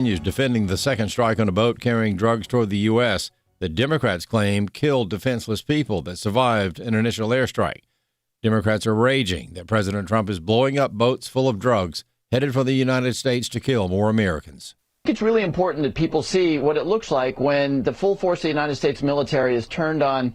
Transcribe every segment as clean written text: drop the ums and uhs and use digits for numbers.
Continues defending the second strike on a boat carrying drugs toward the U.S. that Democrats claim killed defenseless people that survived an initial airstrike. Democrats are raging that President Trump is blowing up boats full of drugs headed for the United States to kill more Americans. It's really important that people see what it looks like when the full force of the United States military is turned on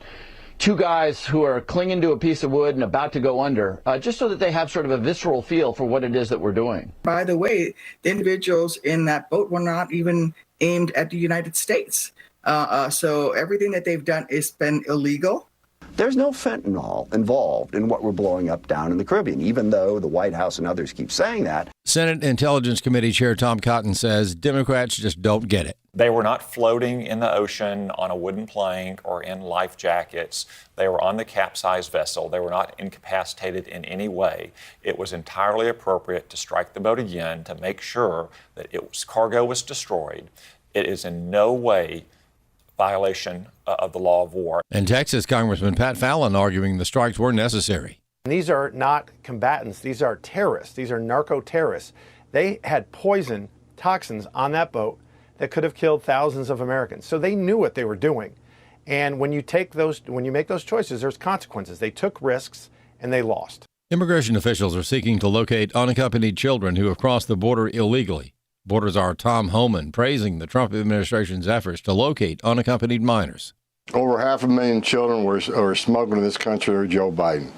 two guys who are clinging to a piece of wood and about to go under, just so that they have sort of a visceral feel for what it is that we're doing. By the way, the individuals in that boat were not even aimed at the United States. So everything that they've done has been illegal. There's no fentanyl involved in what we're blowing up down in the Caribbean, even though the White House and others keep saying that. Senate Intelligence Committee Chair Tom Cotton says Democrats just don't get it. They were not floating in the ocean on a wooden plank or in life jackets. They were on the capsized vessel. They were not incapacitated in any way. It was entirely appropriate to strike the boat again to make sure that cargo was destroyed. It is in no way violation of the law of war. And Texas Congressman Pat Fallon arguing the strikes were necessary. These are not combatants. These are terrorists. These are narco-terrorists. They had poison, toxins on that boat that could have killed thousands of Americans. So they knew what they were doing. And when you make those choices, there's consequences. They took risks and they lost. Immigration officials are seeking to locate unaccompanied children who have crossed the border illegally. Border Czar Tom Homan praising the Trump administration's efforts to locate unaccompanied minors. Over 500,000 children were smuggled in this country under Joe Biden.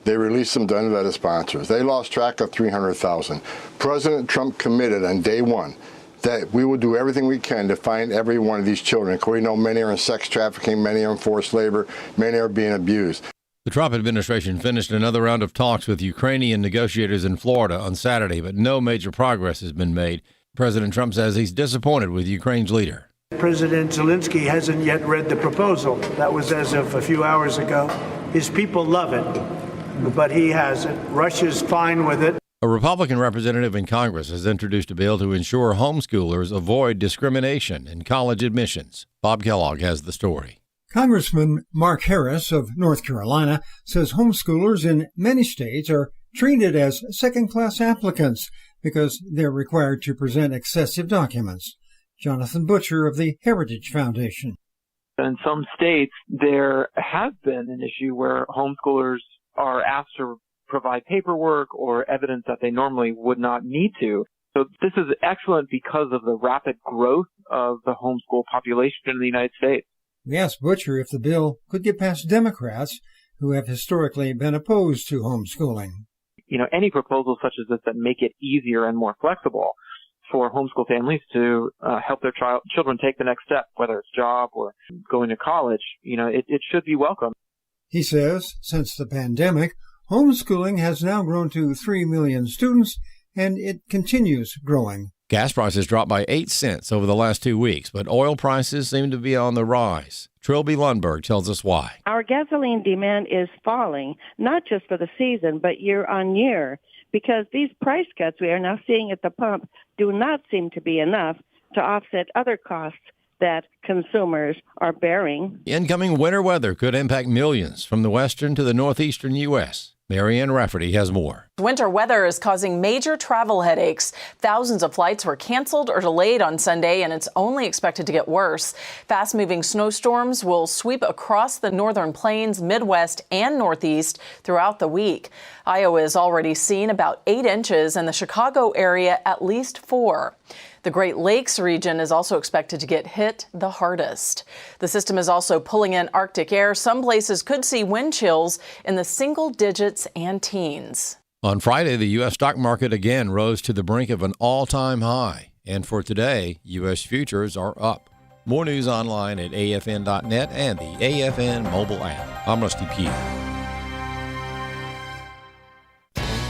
They released them to unvetted sponsors. They lost track of 300,000. President Trump committed on day one that we will do everything we can to find every one of these children. We know many are in sex trafficking, many are in forced labor, many are being abused. The Trump administration finished another round of talks with Ukrainian negotiators in Florida on Saturday, but no major progress has been made. President Trump says he's disappointed with Ukraine's leader. President Zelensky hasn't yet read the proposal. That was as of a few hours ago. His people love it, but he hasn't. Russia's fine with it. A Republican representative in Congress has introduced a bill to ensure homeschoolers avoid discrimination in college admissions. Bob Kellogg has the story. Congressman Mark Harris of North Carolina says homeschoolers in many states are treated as second-class applicants because they're required to present excessive documents. Jonathan Butcher of the Heritage Foundation. In some states, there has been an issue where homeschoolers are asked to provide paperwork or evidence that they normally would not need to. So this is excellent because of the rapid growth of the homeschool population in the United States. We asked Butcher if the bill could get past Democrats, who have historically been opposed to homeschooling. Any proposals such as this that make it easier and more flexible for homeschool families to help their children take the next step, whether it's job or going to college, it should be welcome. He says since the pandemic, homeschooling has now grown to 3 million students, and it continues growing. Gas prices dropped by 8 cents over the last 2 weeks, but oil prices seem to be on the rise. Trilby Lundberg tells us why. Our gasoline demand is falling, not just for the season, but year on year, because these price cuts we are now seeing at the pump do not seem to be enough to offset other costs that consumers are bearing. Incoming winter weather could impact millions from the western to the northeastern U.S. Marianne Rafferty has more. Winter weather is causing major travel headaches. Thousands of flights were canceled or delayed on Sunday, and it's only expected to get worse. Fast-moving snowstorms will sweep across the northern plains, Midwest, and Northeast throughout the week. Iowa has already seen about 8 inches, and the Chicago area at least 4. The Great Lakes region is also expected to get hit the hardest. The system is also pulling in Arctic air. Some places could see wind chills in the single digits and teens. On Friday, the U.S. stock market again rose to the brink of an all-time high. And for today, U.S. futures are up. More news online at afn.net and the AFN mobile app. I'm Rusty Pugh.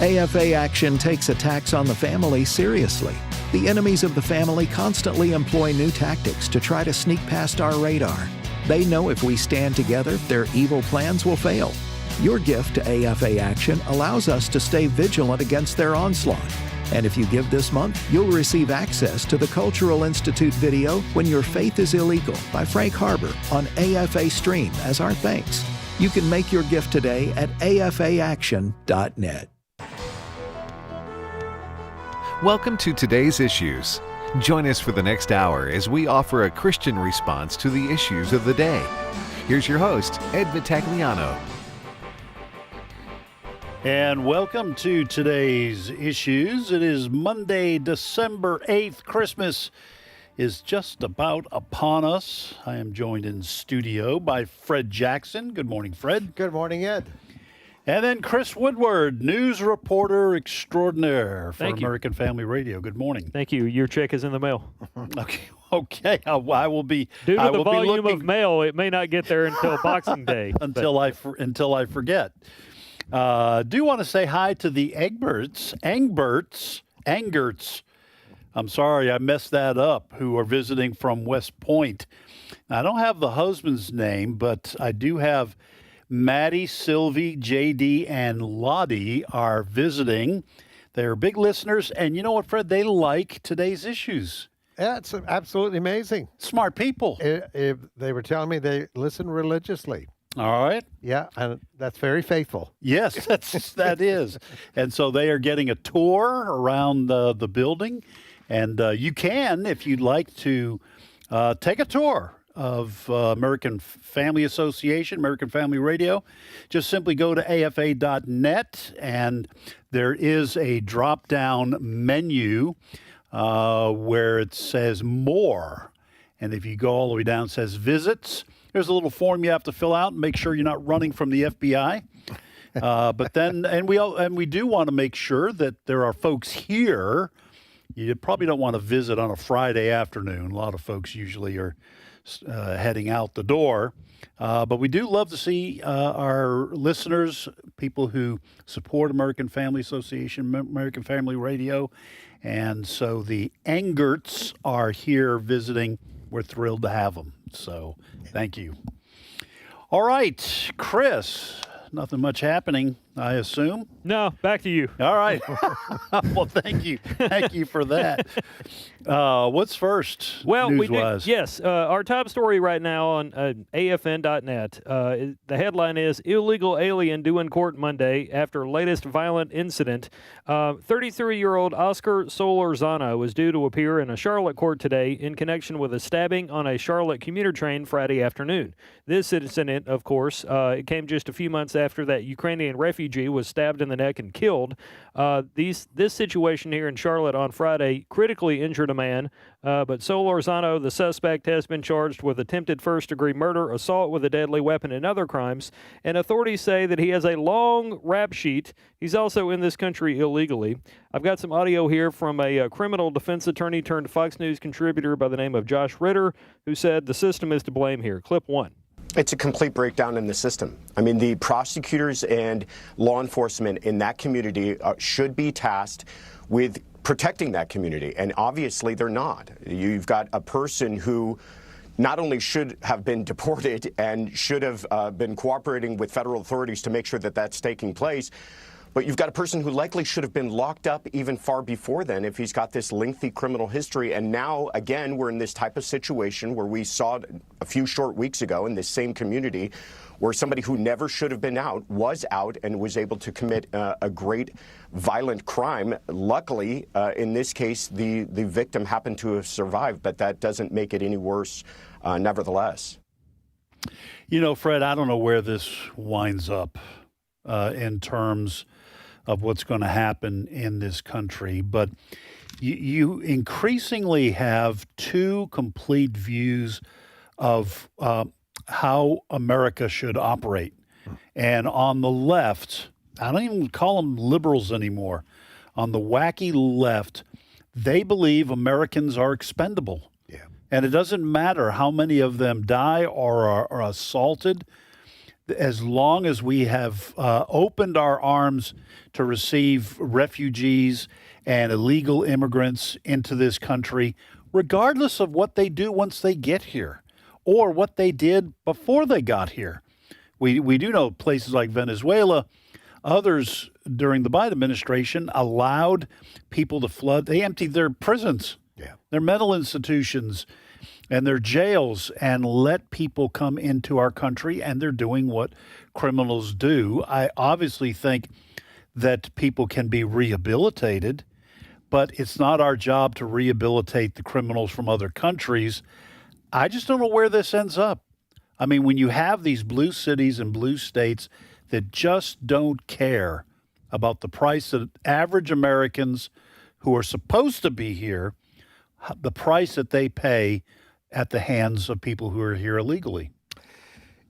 AFA Action takes attacks on the family seriously. The enemies of the family constantly employ new tactics to try to sneak past our radar. They know if we stand together, their evil plans will fail. Your gift to AFA Action allows us to stay vigilant against their onslaught. And if you give this month, you'll receive access to the Cultural Institute video When Your Faith is Illegal by Frank Harbor on AFA Stream as our thanks. You can make your gift today at afaaction.net. Welcome to Today's Issues. Join us for the next hour as we offer a Christian response to the issues of the day. Here's your host, Ed Vitagliano. And welcome to today's issues. It is Monday, December 8th. Christmas is just about upon us. I am joined in studio by Fred Jackson. Good morning, Fred. Good morning, Ed. And then Chris Woodward, news reporter extraordinaire for American Family Radio. Good morning. Thank you. Your check is in the mail. Okay. I will be. Due to the volume of mail, it may not get there until Boxing Day. until I forget. Do want to say hi to the Angberts. I'm sorry, I messed that up, who are visiting from West Point. Now, I don't have the husband's name, but I do have Maddie, Sylvie, JD, and Lottie are visiting. They're big listeners, and you know what, Fred? They like today's issues. Yeah, it's absolutely amazing. Smart people. They were telling me they listen religiously. All right. Yeah, and that's very faithful. Yes, that is. And so they are getting a tour around the building, and you can, if you'd like to, take a tour of American Family Association, American Family Radio. Just simply go to afa.net, and there is a drop-down menu where it says More. And if you go all the way down, it says Visits. There's a little form you have to fill out and make sure you're not running from the FBI. But then, and we do want to make sure that there are folks here. You probably don't want to visit on a Friday afternoon. A lot of folks usually are heading out the door. But we do love to see our listeners, people who support American Family Association, American Family Radio. And so the Angerts are here visiting. We're thrilled to have them. So thank you. All right, Chris, nothing much happening, I assume. No, back to you. All right. Well, thank you. Thank you for that. What's first, well, news-wise? Yes, our top story right now on afn.net. The headline is Illegal Alien due in court Monday after latest violent incident. 33-year-old Oscar Solorzano is due to appear in a Charlotte court today in connection with a stabbing on a Charlotte commuter train Friday afternoon. This incident, of course, it came just a few months after that Ukrainian refugee was stabbed in the neck and killed. This situation here in Charlotte on Friday critically injured a man, but Solorzano, the suspect, has been charged with attempted first-degree murder, assault with a deadly weapon, and other crimes. And authorities say that he has a long rap sheet. He's also in this country illegally. I've got some audio here from a criminal defense attorney turned Fox News contributor by the name of Josh Ritter, who said the system is to blame here. Clip 1. It's a complete breakdown in the system. I mean, the prosecutors and law enforcement in that community should be tasked with protecting that community, and obviously they're not. You've got a person who not only should have been deported and should have been cooperating with federal authorities to make sure that that's taking place, but you've got a person who likely should have been locked up even far before then if he's got this lengthy criminal history. And now, again, we're in this type of situation where we saw a few short weeks ago in this same community where somebody who never should have been out was out and was able to commit a great violent crime. Luckily, in this case, the victim happened to have survived, but that doesn't make it any worse nevertheless. You know, Fred, I don't know where this winds up in terms of what's going to happen in this country, but you increasingly have two complete views of how America should operate. And on the left, I don't even call them liberals anymore. On the wacky left, they believe Americans are expendable. Yeah. And it doesn't matter how many of them die or are assaulted. As long as we have opened our arms to receive refugees and illegal immigrants into this country, regardless of what they do once they get here or what they did before they got here. We do know places like Venezuela, others during the Biden administration allowed people to flood. They emptied their prisons, their mental institutions, and their jails and let people come into our country, and they're doing what criminals do. I obviously think that people can be rehabilitated, but it's not our job to rehabilitate the criminals from other countries. I just don't know where this ends up. I mean, when you have these blue cities and blue states that just don't care about the price that average Americans who are supposed to be here, the price that they pay at the hands of people who are here illegally.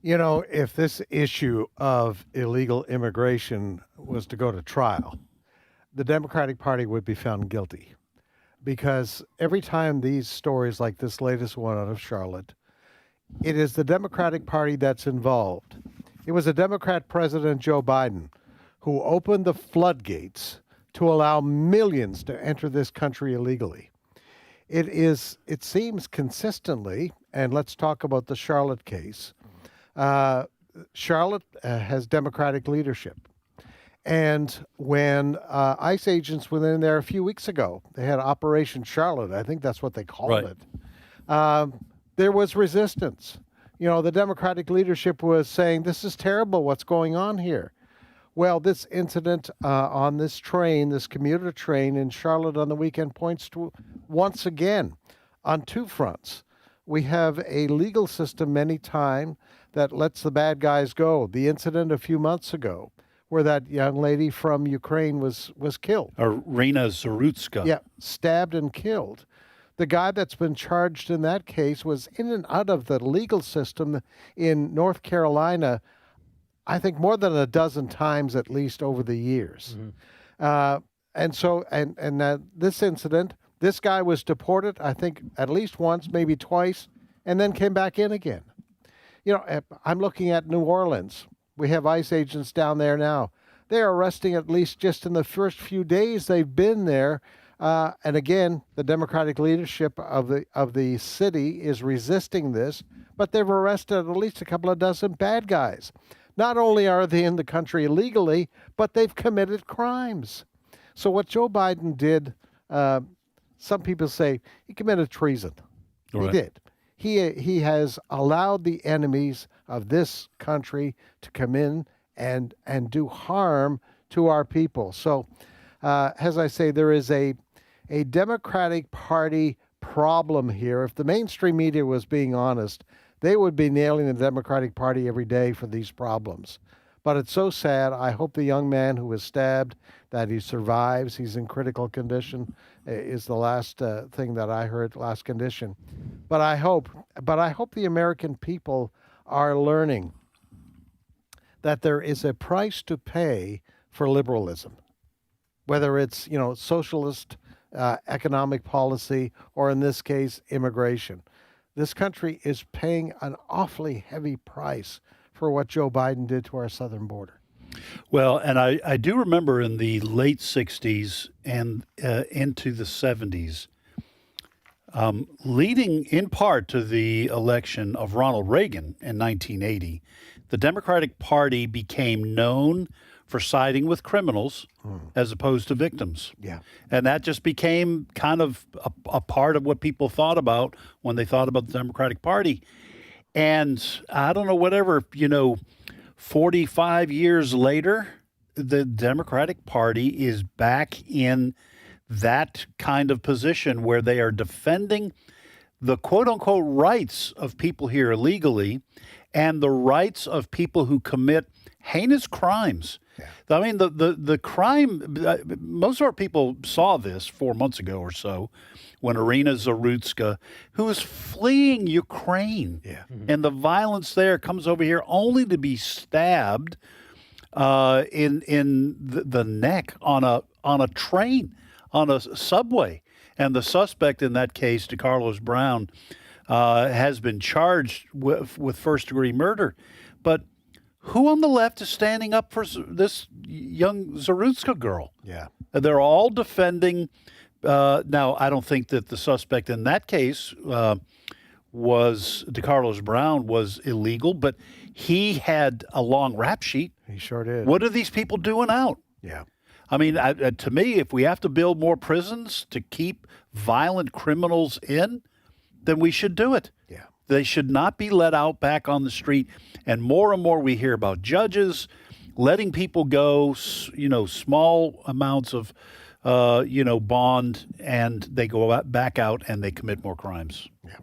You know, if this issue of illegal immigration was to go to trial, the Democratic Party would be found guilty, because every time these stories like this latest one out of Charlotte, it is the Democratic Party that's involved. It was a Democrat President, Joe Biden, who opened the floodgates to allow millions to enter this country illegally. It seems consistently, and let's talk about the Charlotte case. Charlotte has Democratic leadership. And when ICE agents went in there a few weeks ago, they had Operation Charlotte, I think that's what they called it. There was resistance. You know, the Democratic leadership was saying, this is terrible, what's going on here? Well, this incident on this train, this commuter train in Charlotte on the weekend, points to, once again, on two fronts. We have a legal system many times that lets the bad guys go. The incident a few months ago where that young lady from Ukraine was killed. Irina Zarutska. Yeah, stabbed and killed. The guy that's been charged in that case was in and out of the legal system in North Carolina, I think more than a dozen times at least over the years. And this incident, this guy was deported, I think at least once, maybe twice, and then came back in again. You know, I'm looking at New Orleans. We have ICE agents down there now. They're arresting at least just in the first few days they've been there. And again, the Democratic leadership of the city is resisting this, but they've arrested at least a couple of dozen bad guys. Not only are they in the country illegally, but they've committed crimes. So what Joe Biden did, some people say he committed treason. He did. He has allowed the enemies of this country to come in and do harm to our people. So, as I say, there is a Democratic Party problem here. If the mainstream media was being honest, they would be nailing the Democratic Party every day for these problems. But it's so sad. I hope the young man who was stabbed, that he survives. He's in critical condition, is the last thing that I heard, last condition. But I hope the American people are learning that there is a price to pay for liberalism, whether it's, you know, socialist economic policy or, in this case, immigration. This country is paying an awfully heavy price for what Joe Biden did to our southern border. Well, and I do remember in the late 60s and into the 70s, leading in part to the election of Ronald Reagan in 1980, the Democratic Party became known for siding with criminals as opposed to victims. Yeah. And that just became kind of a part of what people thought about when they thought about the Democratic Party. And I don't know, whatever, 45 years later, the Democratic Party is back in that kind of position where they are defending the quote-unquote rights of people here illegally and the rights of people who commit heinous crimes. Yeah. I mean, the crime, most of our people saw this 4 months ago or so when Irina Zarutska, who was fleeing Ukraine, and the violence there, comes over here only to be stabbed in the neck on a train, on a subway. And the suspect in that case, DeCarlos Brown, has been charged with first-degree murder. But who on the left is standing up for this young Zarutska girl? Yeah. They're all defending. Now, I don't think that the suspect in that case was DeCarlos Brown was illegal, but he had a long rap sheet. He sure did. What are these people doing out? Yeah. I mean, to me, if we have to build more prisons to keep violent criminals in, then we should do it. Yeah. They should not be let out back on the street. And more we hear about judges letting people go, small amounts of bond, and they go back out and they commit more crimes. Yeah.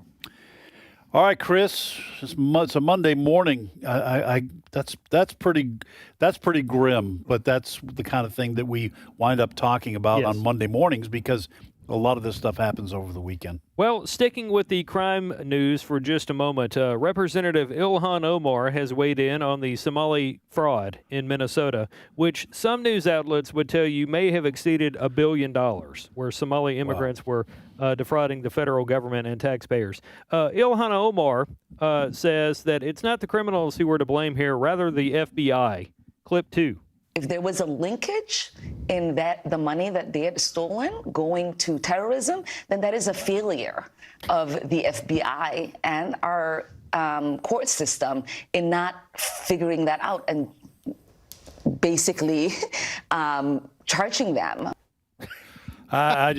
All right, Chris. It's a Monday morning. That's pretty grim, but that's the kind of thing that we wind up talking about on Monday mornings because a lot of this stuff happens over the weekend. Well, sticking with the crime news for just a moment, Representative Ilhan Omar has weighed in on the Somali fraud in Minnesota, which some news outlets would tell you may have exceeded $1 billion, where Somali immigrants were defrauding the federal government and taxpayers. Ilhan Omar says that it's not the criminals who were to blame here, rather the FBI. Clip 2. If there was a linkage in the money that they had stolen going to terrorism, then that is a failure of the FBI and our court system in not figuring that out and basically charging them. I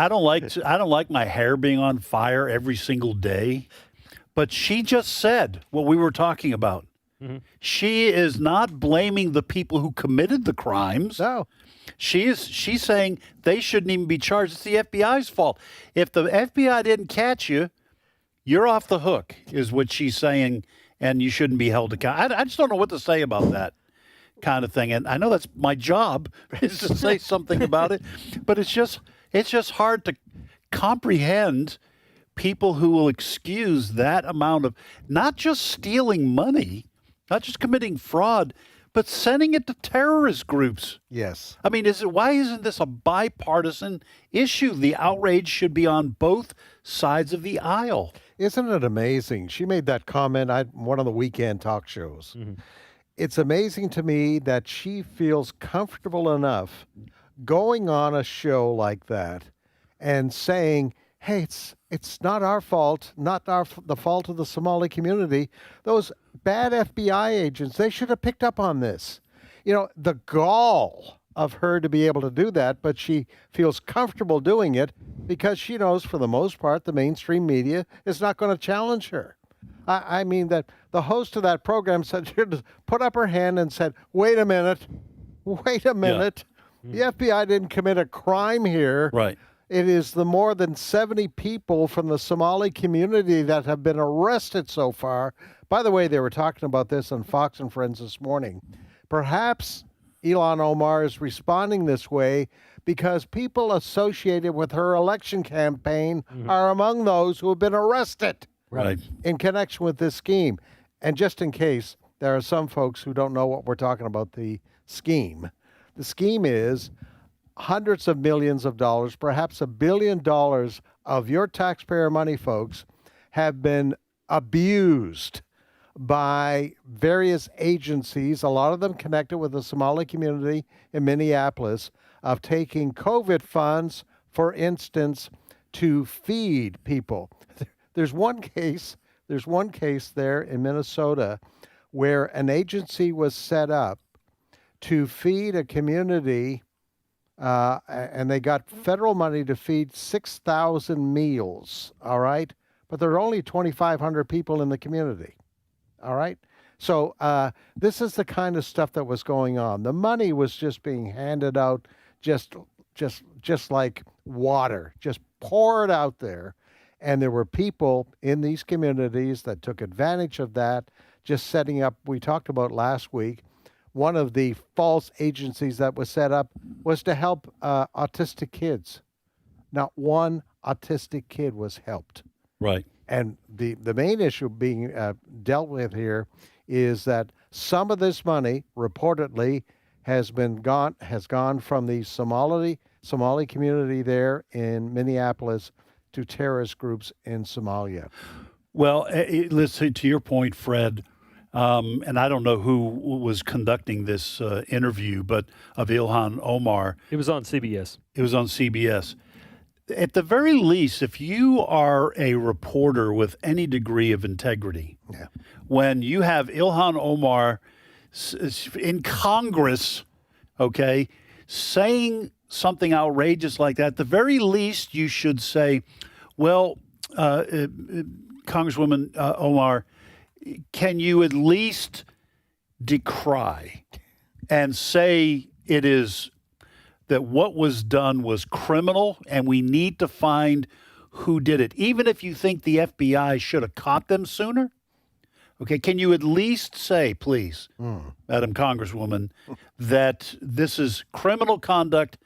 don't like my hair being on fire every single day, but she just said what we were talking about. Mm-hmm. She is not blaming the people who committed the crimes. No. She's saying they shouldn't even be charged. It's the FBI's fault. If the FBI didn't catch you, you're off the hook, is what she's saying, and you shouldn't be held accountable. I just don't know what to say about that kind of thing. And I know that's my job is to say something about it, but it's just hard to comprehend people who will excuse that amount of not just stealing money, not just committing fraud, but sending it to terrorist groups. Yes. I mean, why isn't this a bipartisan issue? The outrage should be on both sides of the aisle. Isn't it amazing? She made that comment on one of the weekend talk shows. Mm-hmm. It's amazing to me that she feels comfortable enough going on a show like that and saying, hey, it's not our fault, not the fault of the Somali community. Those bad FBI agents, they should have picked up on this. You know, the gall of her to be able to do that, but she feels comfortable doing it because she knows for the most part the mainstream media is not going to challenge her. I mean that the host of that program said she just put up her hand and said, wait a minute. Yeah. The FBI didn't commit a crime here. Right. It is the more than 70 people from the Somali community that have been arrested so far. By the way, they were talking about this on Fox and Friends this morning. Perhaps Ilhan Omar is responding this way because people associated with her election campaign are among those who have been arrested in connection with this scheme. And just in case there are some folks who don't know what we're talking about, the scheme is hundreds of millions of dollars, perhaps $1 billion of your taxpayer money, folks, have been abused by various agencies, a lot of them connected with the Somali community in Minneapolis, of taking COVID funds, for instance, to feed people. There's one case there in Minnesota where an agency was set up to feed a community, and they got federal money to feed 6,000 meals, all right? But there are only 2,500 people in the community, all right? So this is the kind of stuff that was going on. The money was just being handed out just like water, just pour it out there. And there were people in these communities that took advantage of that, just setting up, we talked about last week, one of the false agencies that was set up was to help autistic kids. Not one autistic kid was helped. Right. And the main issue being dealt with here is that some of this money reportedly has gone from the Somali community there in Minneapolis to terrorist groups in Somalia. Well, listen, to your point, Fred, and I don't know who was conducting this interview, but of Ilhan Omar. It was on CBS. It was on CBS. At the very least, if you are a reporter with any degree of integrity, when you have Ilhan Omar in Congress, okay, saying something outrageous like that, at the very least you should say, well, Congresswoman Omar, can you at least decry and say It is that what was done was criminal, and we need to find who did it. Even if you think the FBI should have caught them sooner, okay, can you at least say, please, Madam Congresswoman, that this is criminal conduct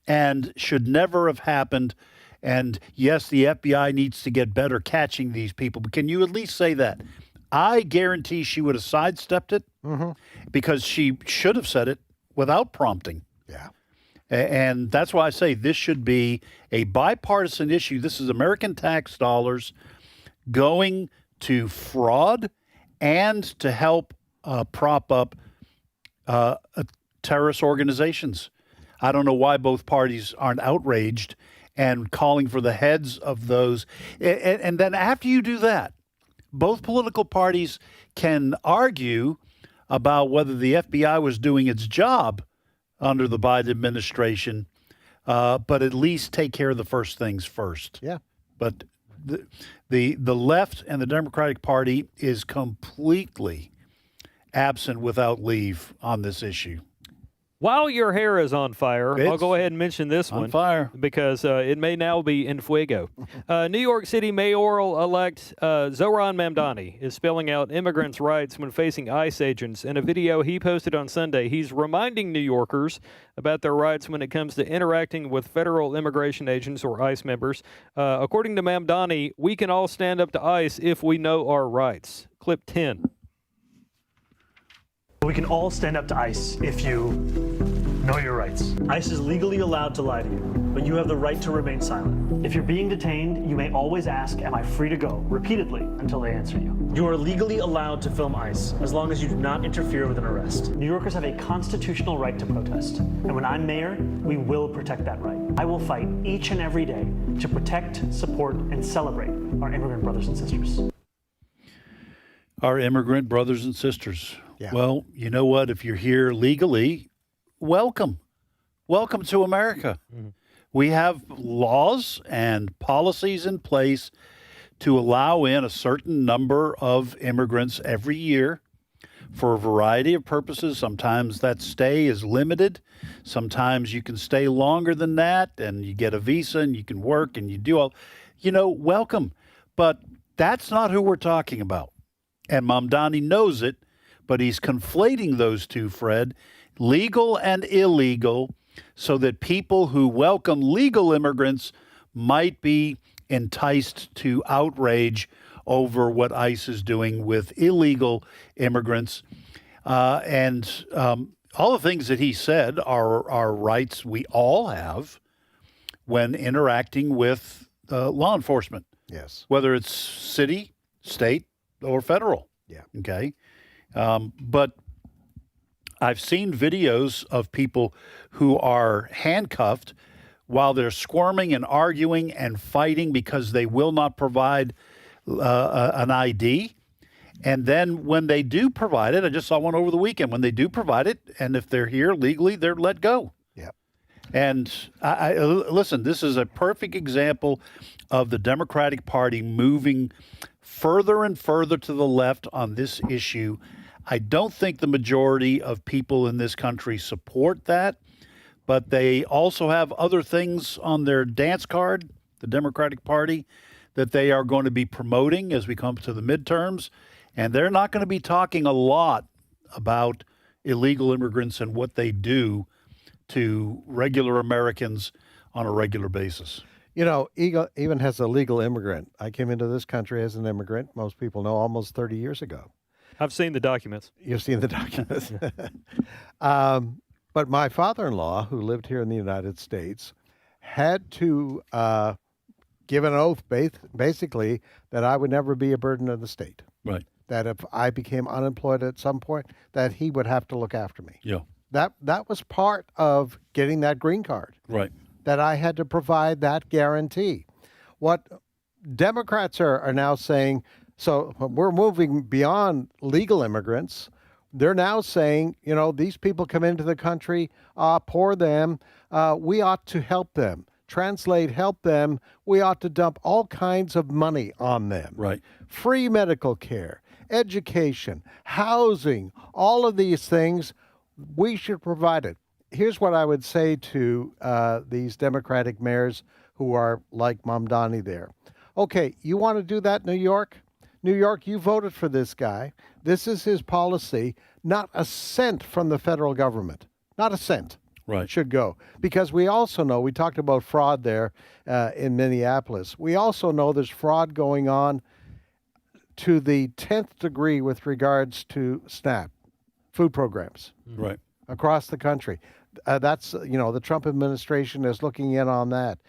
and should never have happened? And yes, the FBI needs to get better catching these people, but can you at least say that? I guarantee she would have sidestepped it because she should have said it without prompting. Yeah. And that's why I say this should be a bipartisan issue. This is American tax dollars going to fraud and to help prop up terrorist organizations. I don't know why both parties aren't outraged and calling for the heads of those. And then after you do that, both political parties can argue about whether the FBI was doing its job under the Biden administration, but at least take care of the first things first. Yeah. But the left and the Democratic Party is completely absent without leave on this issue. While your hair is on fire, I'll go ahead and mention this one. On fire. Because it may now be en fuego. New York City mayoral-elect Zohran Mamdani is spelling out immigrants' rights when facing ICE agents. In a video he posted on Sunday, he's reminding New Yorkers about their rights when it comes to interacting with federal immigration agents or ICE members. According to Mamdani, we can all stand up to ICE if we know our rights. Clip 10. We can all stand up to ICE if you know your rights. ICE is legally allowed to lie to you, but you have the right to remain silent. If you're being detained, you may always ask, "Am I free to go?" repeatedly until they answer you. You are legally allowed to film ICE as long as you do not interfere with an arrest. New Yorkers have a constitutional right to protest, and when I'm mayor, we will protect that right. I will fight each and every day to protect, support, and celebrate our immigrant brothers and sisters. Our immigrant brothers and sisters. Yeah. Well, you know what? If you're here legally, welcome. Welcome to America. We have laws and policies in place to allow in a certain number of immigrants every year for a variety of purposes. Sometimes that stay is limited. Sometimes you can stay longer than that and you get a visa and you can work and you do all, welcome. But that's not who we're talking about. And Mamdani knows it, but he's conflating those two, Fred, legal and illegal, so that people who welcome legal immigrants might be enticed to outrage over what ICE is doing with illegal immigrants. And all the things that he said are rights we all have when interacting with law enforcement. Yes. Whether it's city, state, or federal. Yeah. Okay. But I've seen videos of people who are handcuffed while they're squirming and arguing and fighting because they will not provide an ID. And then when they do provide it, I just saw one over the weekend, when they do provide it, and if they're here legally, they're let go. Yeah. And I listen, this is a perfect example of the Democratic Party moving further and further to the left on this issue. I don't think the majority of people in this country support that, but they also have other things on their dance card, the Democratic Party, that they are going to be promoting as we come to the midterms. And they're not going to be talking a lot about illegal immigrants and what they do to regular Americans on a regular basis. Even as a legal immigrant, I came into this country as an immigrant, most people know, almost 30 years ago. I've seen the documents. You've seen the documents. But my father-in-law, who lived here in the United States, had to give an oath basically that I would never be a burden of the state. Right. That if I became unemployed at some point, that he would have to look after me. Yeah. That was part of getting that green card. Right. That I had to provide that guarantee. What Democrats are now saying, so we're moving beyond legal immigrants. They're now saying, these people come into the country, poor them, we ought to help them. Translate, help them. We ought to dump all kinds of money on them. Right. Free medical care, education, housing, all of these things, we should provide it. here's what I would say to these Democratic mayors who are like Mamdani there. Okay, you want to do that, New York? New York, you voted for this guy. This is his policy. Not a cent from the federal government. Not a cent. Right. Should go. Because we also know, we talked about fraud there in Minneapolis. We also know there's fraud going on to the 10th degree with regards to SNAP, food programs. Right. Across the country. That's, the Trump administration is looking in on that.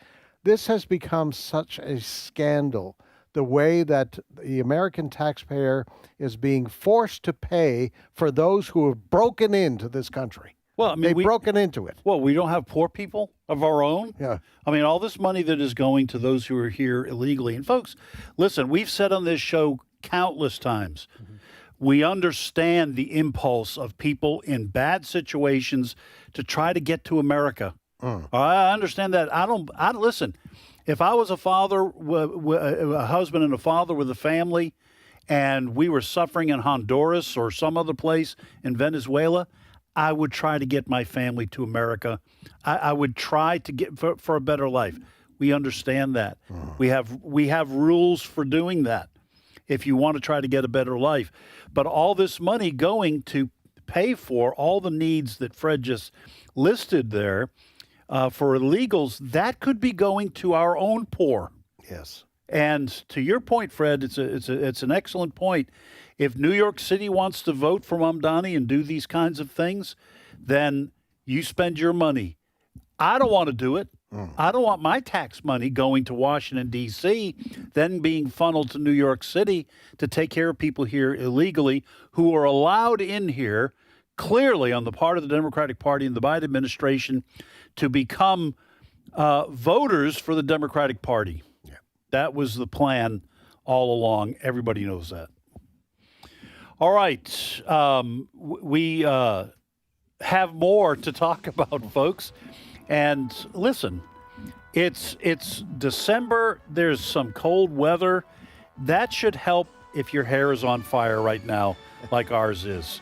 This has become such a scandal, the way that the American taxpayer is being forced to pay for those who have broken into this country. Well, I mean, they've broken into it. Well, we don't have poor people of our own. Yeah. I mean, all this money that is going to those who are here illegally. And folks, listen, we've said on this show countless times, we understand the impulse of people in bad situations to try to get to America. I understand that. I listen. If I was a father, a husband and a father with a family, and we were suffering in Honduras or some other place in Venezuela, I would try to get my family to America. I would try to get for a better life. We understand that. We have rules for doing that if you want to try to get a better life. But all this money going to pay for all the needs that Fred just listed there for illegals, that could be going to our own poor. Yes. And to your point, Fred, it's an excellent point. If New York City wants to vote for Mamdani and do these kinds of things, then you spend your money. I don't want to do it. I don't want my tax money going to Washington, D.C., then being funneled to New York City to take care of people here illegally who are allowed in here, clearly on the part of the Democratic Party and the Biden administration, to become voters for the Democratic Party. Yeah. That was the plan all along. Everybody knows that. All right. We have more to talk about, folks. And listen, it's December. There's some cold weather. That should help if your hair is on fire right now, like ours is.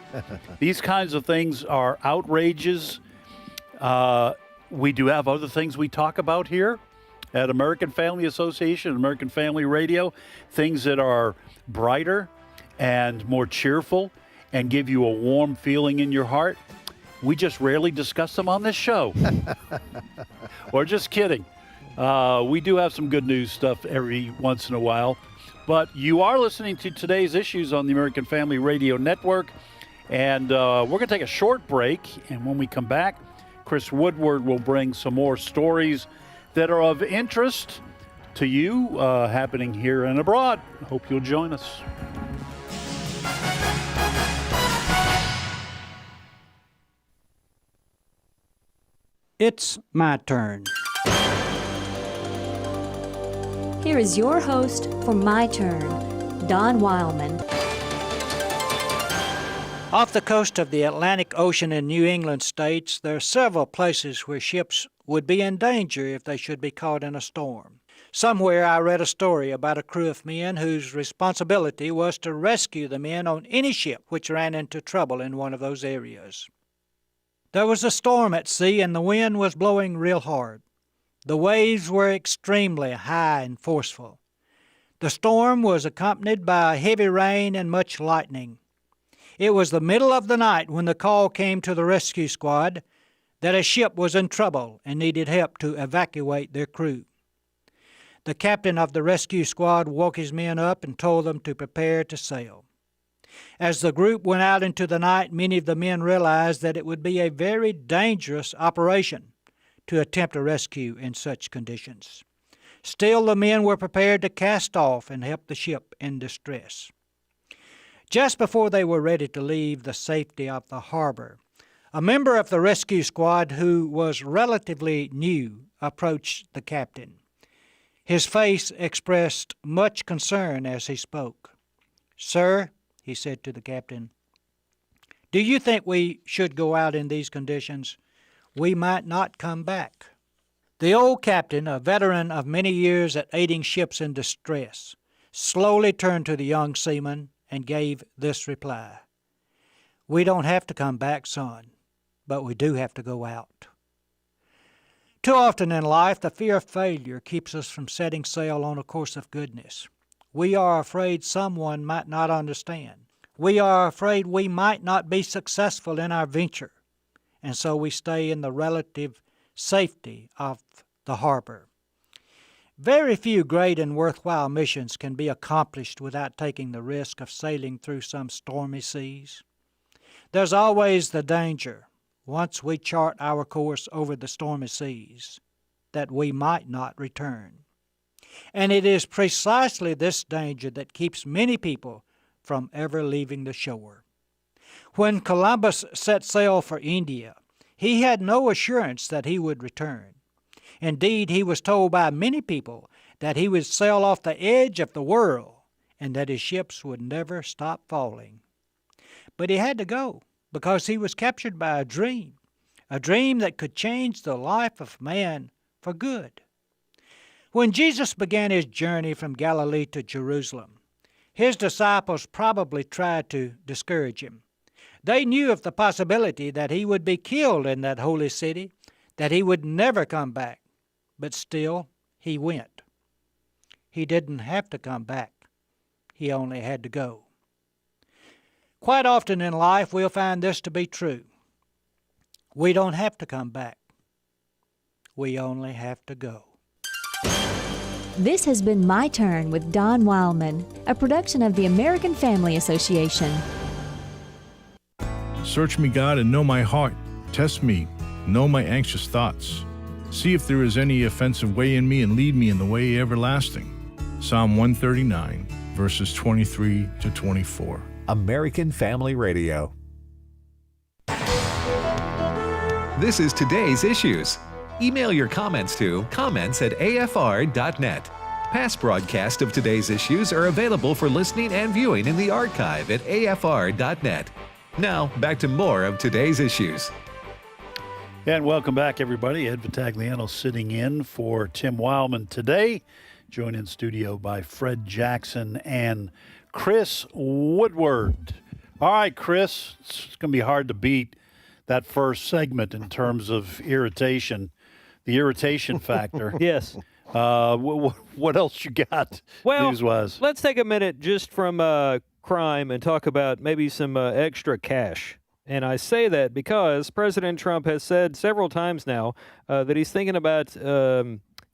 These kinds of things are outrages. We do have other things we talk about here at American Family Association, American Family Radio, things that are brighter and more cheerful and give you a warm feeling in your heart. We just rarely discuss them on this show. Or just kidding. We do have some good news stuff every once in a while. But you are listening to today's issues on the American Family Radio Network. And we're going to take a short break. And when we come back, Chris Woodward will bring some more stories that are of interest to you happening here and abroad. Hope you'll join us. It's my turn. Here is your host for My Turn, Don Wildmon. Off the coast of the Atlantic Ocean in New England states, there are several places where ships would be in danger if they should be caught in a storm. Somewhere I read a story about a crew of men whose responsibility was to rescue the men on any ship which ran into trouble in one of those areas. There was a storm at sea and the wind was blowing real hard. The waves were extremely high and forceful. The storm was accompanied by heavy rain and much lightning. It was the middle of the night when the call came to the rescue squad that a ship was in trouble and needed help to evacuate their crew. The captain of the rescue squad woke his men up and told them to prepare to sail. As the group went out into the night, many of the men realized that it would be a very dangerous operation to attempt a rescue in such conditions. Still, the men were prepared to cast off and help the ship in distress. Just before they were ready to leave the safety of the harbor, a member of the rescue squad who was relatively new approached the captain. His face expressed much concern as he spoke. "Sir," he said to the captain, "do you think we should go out in these conditions? We might not come back." The old captain, a veteran of many years at aiding ships in distress, slowly turned to the young seaman and gave this reply: "We don't have to come back, son, but we do have to go out. Too often in life, the fear of failure keeps us from setting sail on a course of goodness. We are afraid someone might not understand. We are afraid we might not be successful in our venture, and so we stay in the relative safety of the harbor. Very few great and worthwhile missions can be accomplished without taking the risk of sailing through some stormy seas. There's always the danger, once we chart our course over the stormy seas, that we might not return. And it is precisely this danger that keeps many people from ever leaving the shore. When Columbus set sail for India, he had no assurance that he would return. Indeed, he was told by many people that he would sail off the edge of the world and that his ships would never stop falling. But he had to go because he was captured by a dream that could change the life of man for good. When Jesus began his journey from Galilee to Jerusalem, his disciples probably tried to discourage him. They knew of the possibility that he would be killed in that holy city, that he would never come back. But still, he went. He didn't have to come back. He only had to go. Quite often in life, we'll find this to be true. We don't have to come back. We only have to go. This has been My Turn with Don Wildmon, a production of the American Family Association. Search me, God, and know my heart. Test me, know my anxious thoughts. See if there is any offensive way in me, and lead me in the way everlasting. Psalm 139, verses 23 to 24. American Family Radio. This is today's issues. Email your comments to comments@afr.net. Past broadcasts of today's issues are available for listening and viewing in the archive at afr.net. Now, back to more of today's issues. And welcome back, everybody. Ed Vitagliano sitting in for Tim Wildmon today, joined in studio by Fred Jackson and Chris Woodward. All right, Chris, it's going to be hard to beat that first segment in terms of irritation, the irritation factor. Yes. What else you got, well, news-wise? Let's take a minute just from crime and talk about maybe some extra cash. And I say that because President Trump has said several times now that he's thinking about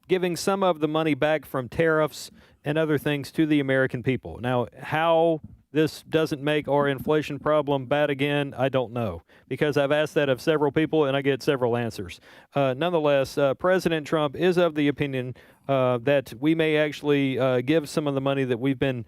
giving some of the money back from tariffs and other things to the American people. Now, how this doesn't make our inflation problem bad again, I don't know, because I've asked that of several people and I get several answers. Nonetheless, President Trump is of the opinion that we may actually give some of the money that we've been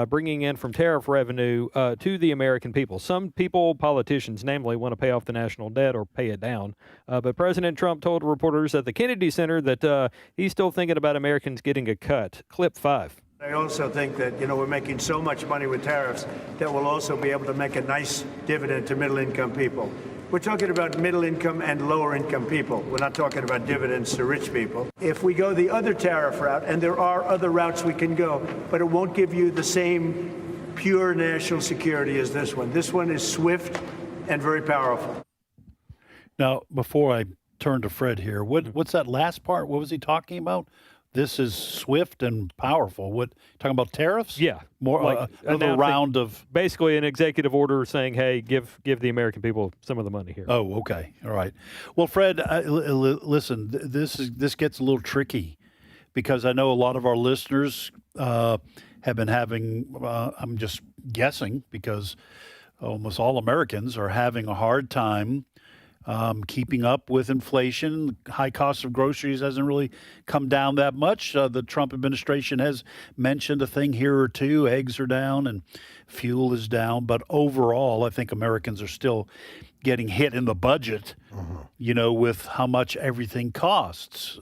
bringing in from tariff revenue to the American people. Some people, politicians namely, want to pay off the national debt or pay it down. But President Trump told reporters at the Kennedy Center that he's still thinking about Americans getting a cut. Clip 5. I also think that, we're making so much money with tariffs that we'll also be able to make a nice dividend to middle-income people. We're talking about middle-income and lower-income people. We're not talking about dividends to rich people. If we go the other tariff route, and there are other routes we can go, but it won't give you the same pure national security as this one. This one is swift and very powerful. Now, before I turn to Fred here, what's that last part? What was he talking about? This is swift and powerful. What, talking about tariffs? Yeah. More like another round of... Basically an executive order saying, hey, give the American people some of the money here. Oh, okay. All right. Well, Fred, listen, this gets a little tricky because I know a lot of our listeners have been having, I'm just guessing, because almost all Americans are having a hard time keeping up with inflation. High cost of groceries hasn't really come down that much. The Trump administration has mentioned a thing here or two. Eggs are down and fuel is down. But overall, I think Americans are still getting hit in the budget, with how much everything costs.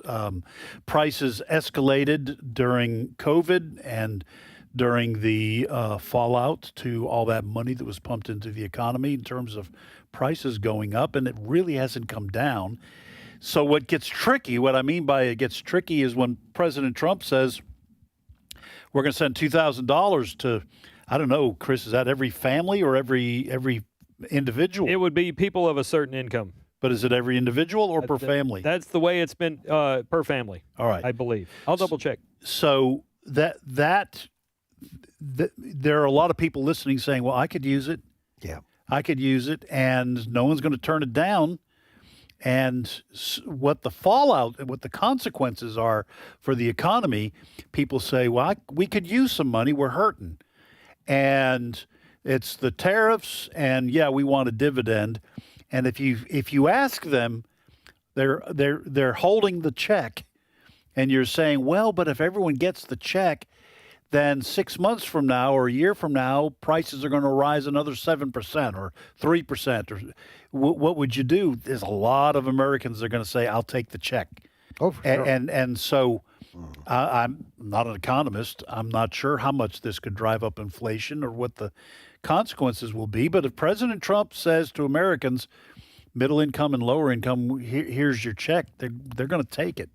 Prices escalated during COVID and during the fallout to all that money that was pumped into the economy in terms of prices going up, and it really hasn't come down. So what gets tricky, what I mean by it gets tricky, is when President Trump says we're going to send $2,000 to, I don't know, Chris, is that every family or every individual? It would be people of a certain income. But is it every individual or per family? That's the way it's been per family. All right. I believe. I'll double check. So there are a lot of people listening saying, well, I could use it. Yeah. I could use it, and no one's going to turn it down. And what the fallout, what the consequences are for the economy, people say, well, we could use some money. We're hurting. And it's the tariffs, and yeah, we want a dividend. And if you ask them, they're holding the check, and you're saying, well, but if everyone gets the check, then 6 months from now or a year from now, prices are going to rise another 7% or 3%. Or what would you do? There's a lot of Americans that are going to say, I'll take the check. Oh, for sure. And so I'm not an economist. I'm not sure how much this could drive up inflation or what the consequences will be. But if President Trump says to Americans, middle income and lower income, here's your check, they're going to take it.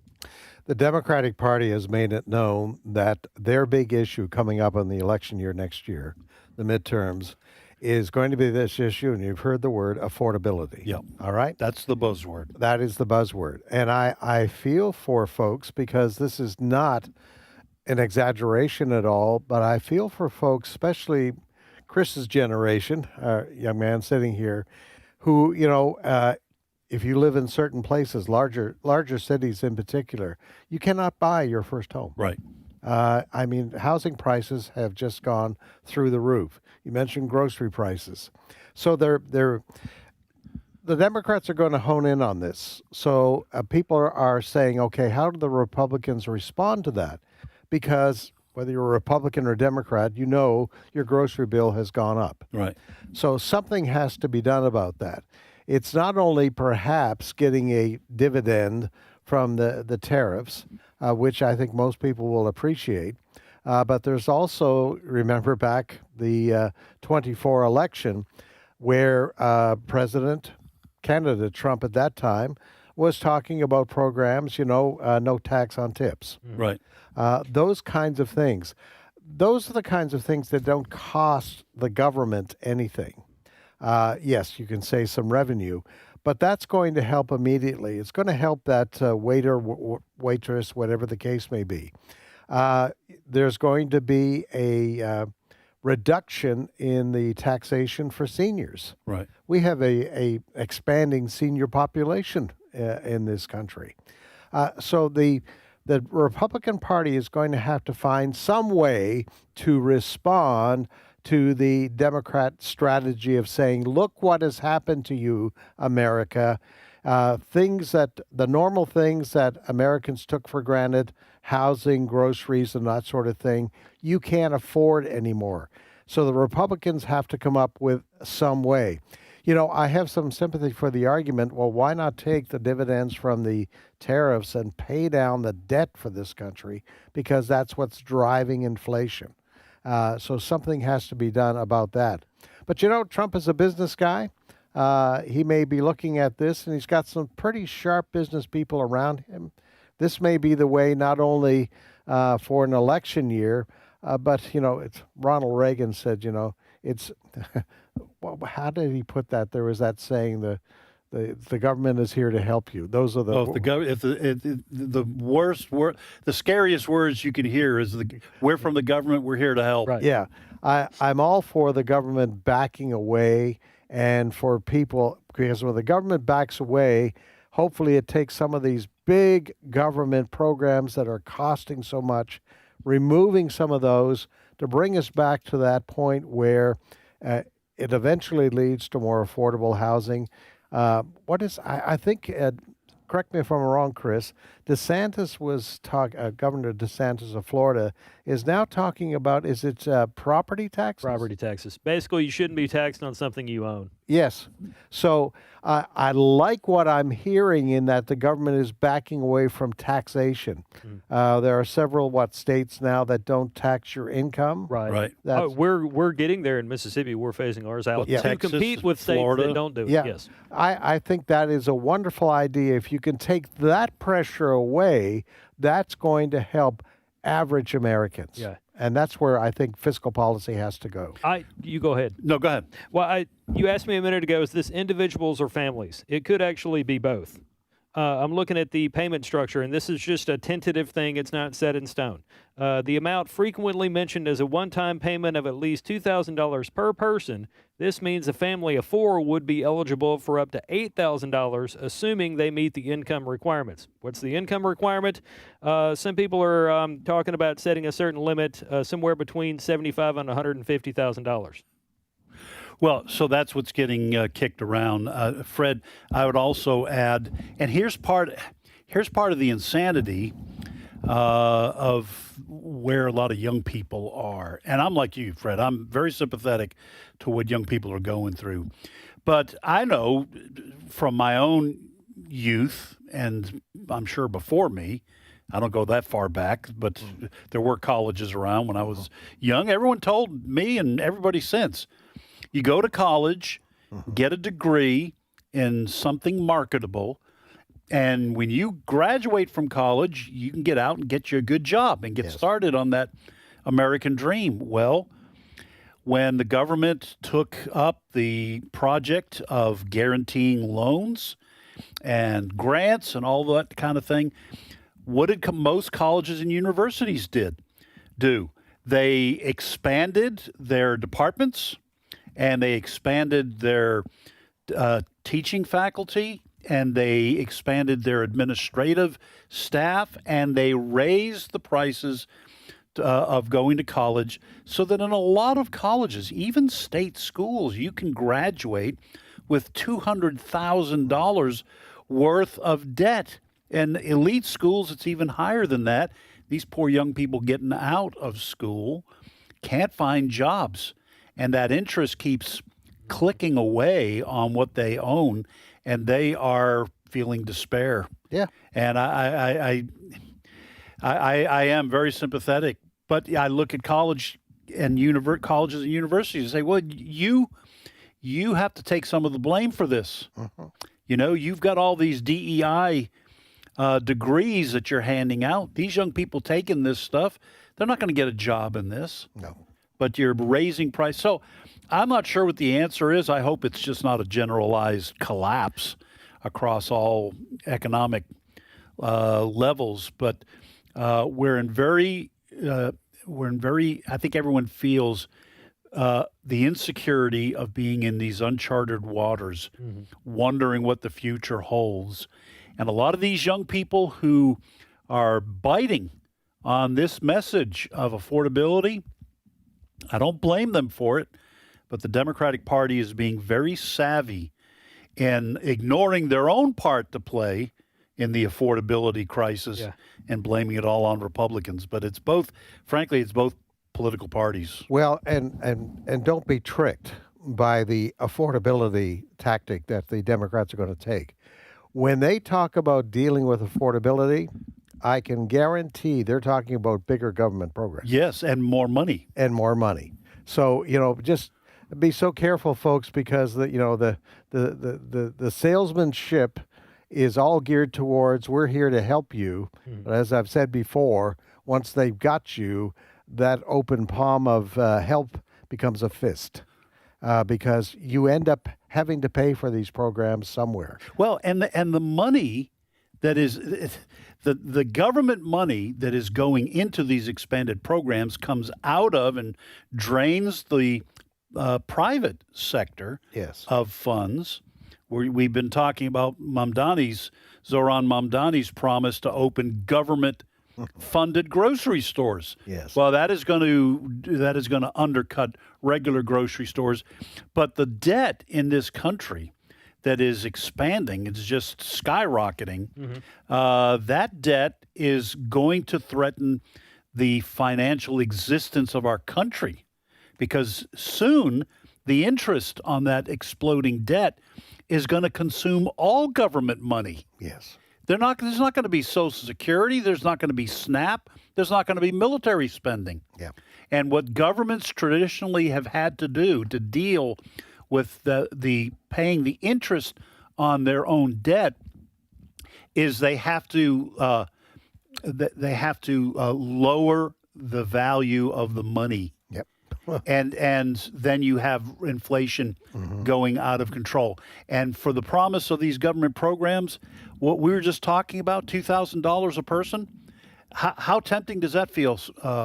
The Democratic Party has made it known that their big issue coming up in the election year next year, the midterms, is going to be this issue, and you've heard the word affordability. Yep. All right? That's the buzzword. That is the buzzword. And I feel for folks, because this is not an exaggeration at all, but I feel for folks, especially Chris's generation, young man sitting here, who, if you live in certain places, larger cities in particular, you cannot buy your first home. Right. Housing prices have just gone through the roof. You mentioned grocery prices. So the Democrats are going to hone in on this. So people are saying, okay, how do the Republicans respond to that? Because whether you're a Republican or Democrat, your grocery bill has gone up. Right. So something has to be done about that. It's not only perhaps getting a dividend from the tariffs, which I think most people will appreciate, but there's also, remember back the 24 election, where candidate Trump at that time was talking about programs, no tax on tips. Right. Those kinds of things. Those are the kinds of things that don't cost the government anything. Yes, you can say some revenue, but that's going to help immediately. It's going to help that waiter, waitress, whatever the case may be. There's going to be a reduction in the taxation for seniors. Right. We have a expanding senior population in this country. So the Republican Party is going to have to find some way to respond to the Democrat strategy of saying, look what has happened to you, America. The normal things that Americans took for granted, housing, groceries, and that sort of thing, you can't afford anymore. So the Republicans have to come up with some way. I have some sympathy for the argument, well, why not take the dividends from the tariffs and pay down the debt for this country? Because that's what's driving inflation. So something has to be done about that. But Trump is a business guy. He may be looking at this, and he's got some pretty sharp business people around him. This may be the way not only for an election year, but, it's Ronald Reagan said, it's, how did he put that? There was that saying, the government is here to help you. Those are the the scariest words you can hear is we're from the government. We're here to help. Right. Yeah, I'm all for the government backing away, and for people, because when the government backs away, hopefully it takes some of these big government programs that are costing so much, removing some of those to bring us back to that point where it eventually leads to more affordable housing. I think, correct me if I'm wrong, Chris, DeSantis was Governor DeSantis of Florida is now talking about, is it property taxes? Property taxes. Basically, you shouldn't be taxed on something you own. Yes. So I like what I'm hearing in that the government is backing away from taxation. There are several states now that don't tax your income. Right. We're getting there in Mississippi. We're phasing ours out to Texas, compete with states Florida. that don't do it. Yeah. Yes. I think that is a wonderful idea. If you can take that pressure away, that's going to help average Americans. Yeah. And that's where I think fiscal policy has to go. You go ahead. No, go ahead. Well, you asked me a minute ago, is this individuals or families? It could actually be both. I'm looking at the payment structure, and this is just a tentative thing. It's not set in stone. The amount frequently mentioned as a one-time payment of at least $2,000 per person. This means a family of 4 would be eligible for up to $8,000, assuming they meet the income requirements. What's the income requirement? Some people are talking about setting a certain limit somewhere between $75,000 and $150,000. Well, so that's what's getting kicked around. Fred, I would also add, and here's part of the insanity of where a lot of young people are. And I'm like you, Fred. I'm very sympathetic to what young people are going through. But I know from my own youth, and I'm sure before me, I don't go that far back, but there were colleges around when I was young. Everyone told me and everybody since, you go to college, get a degree in something marketable, and when you graduate from college, you can get out and get you a good job and get started on that American dream. Well, when the government took up the project of guaranteeing loans and grants and all that kind of thing, what did most colleges and universities do? They expanded their departments, and they expanded their teaching faculty, and they expanded their administrative staff, and they raised the prices of going to college so that in a lot of colleges, even state schools, you can graduate with $200,000 worth of debt. And elite schools, it's even higher than that. These poor young people getting out of school can't find jobs. And that interest keeps clicking away on what they own, and they are feeling despair. Yeah. And I am very sympathetic, but I look at colleges and universities and say, well, you have to take some of the blame for this. You know, you've got all these DEI degrees that you're handing out. These young people taking this stuff, they're not going to get a job in this. No. But you're raising price. So I'm not sure what the answer is. I hope it's just not a generalized collapse across all economic levels. But we're in very, I think everyone feels the insecurity of being in these uncharted waters, wondering what the future holds. And a lot of these young people who are biting on this message of affordability, I don't blame them for it, but the Democratic Party is being very savvy in ignoring their own part to play in the affordability crisis and blaming it all on Republicans. But it's both, frankly, it's both political parties. Well, and don't be tricked by the affordability tactic that the Democrats are going to take. When they talk about dealing with affordability, I can guarantee they're talking about bigger government programs. Yes, and more money. And more money. So, you know, just be so careful, folks, because the salesmanship is all geared towards we're here to help you. But as I've said before, once they've got you, that open palm of help becomes a fist. Because you end up having to pay for these programs somewhere. Well, and the money that is the government money that is going into these expanded programs comes out of and drains the private sector of funds. We've been talking about Zohran Mamdani's promise to open government-funded grocery stores. Yes. Well, that is going to undercut regular grocery stores, but the debt in this country that is expanding, it's just skyrocketing. That debt is going to threaten the financial existence of our country, because soon the interest on that exploding debt is going to consume all government money. Yes. There's not going to be Social Security. There's not going to be SNAP. There's not going to be military spending. Yeah. And what governments traditionally have had to do to deal with the paying the interest on their own debt is they have to lower the value of the money. Yep. and then you have inflation going out of control. And for the promise of these government programs, what we were just talking about, $2,000 a person, how tempting does that feel,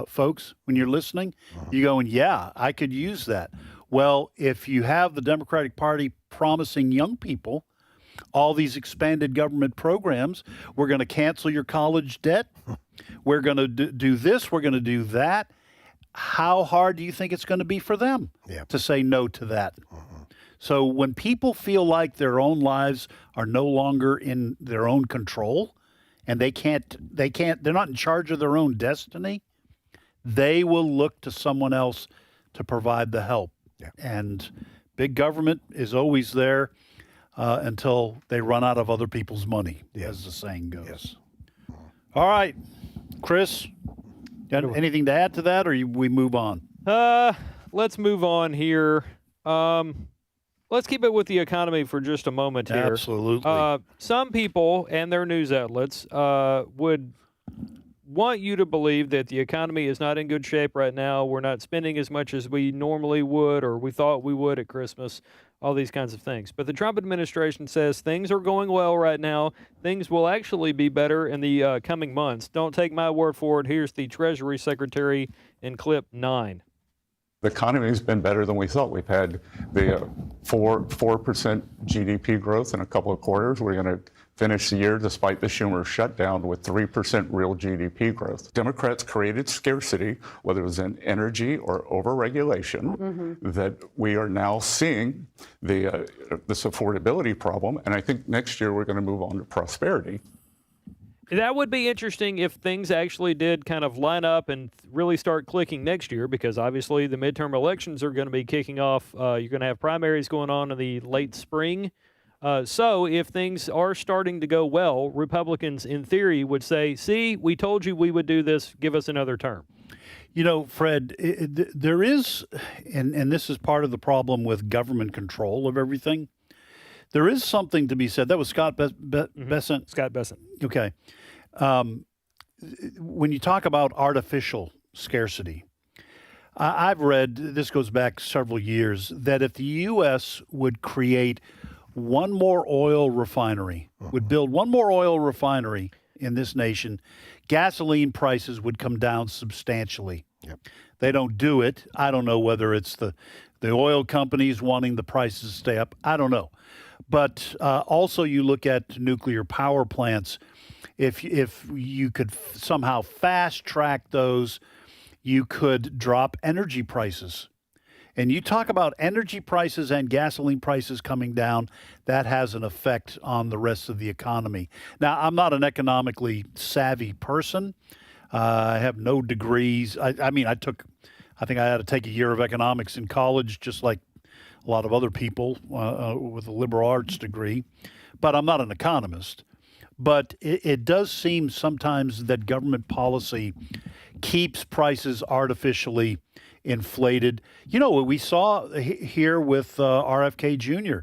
folks, when you're listening? You're going, yeah, I could use that. Well, if you have the Democratic Party promising young people all these expanded government programs, we're going to cancel your college debt, we're going to do this, we're going to do that, how hard do you think it's going to be for them to say no to that? So when people feel like their own lives are no longer in their own control and they're not in charge of their own destiny, they will look to someone else to provide the help. And big government is always there until they run out of other people's money, as the saying goes. All right, Chris, got anything to add to that, or we move on? Let's move on here. Let's keep it with the economy for just a moment here. Absolutely. Some people and their news outlets would want you to believe that the economy is not in good shape right now. We're not spending as much as we normally would or we thought we would at Christmas, all these kinds of things. But the Trump administration says things are going well right now. Things will actually be better in the coming months. Don't take my word for it. Here's the Treasury Secretary in clip 9. The economy has been better than we thought. We've had the 4% GDP growth in a couple of quarters. We're going to finish the year, despite the Schumer shutdown, with 3% real GDP growth. Democrats created scarcity, whether it was in energy or overregulation, that we are now seeing this affordability problem. And I think next year we're going to move on to prosperity. That would be interesting if things actually did kind of line up and really start clicking next year, because obviously the midterm elections are going to be kicking off. You're going to have primaries going on in the late spring. So if things are starting to go well, Republicans, in theory, would say, see, we told you we would do this. Give us another term. You know, Fred, there is, and this is part of the problem with government control of everything, there is something to be said. That was Scott Bessent? Scott Bessent. Okay. When you talk about artificial scarcity, I've read, this goes back several years, that if the U.S. would create one more oil refinery, would build one more oil refinery in this nation, gasoline prices would come down substantially. They don't do it. I don't know whether it's the oil companies wanting the prices to stay up. I don't know. But also you look at nuclear power plants. If you could somehow fast track those, you could drop energy prices. And you talk about energy prices and gasoline prices coming down, that has an effect on the rest of the economy. Now, I'm not an economically savvy person. I have no degrees. I think I had to take a year of economics in college, just like a lot of other people with a liberal arts degree. But I'm not an economist. But it does seem sometimes that government policy keeps prices artificially inflated. You know, what we saw here with RFK Jr.,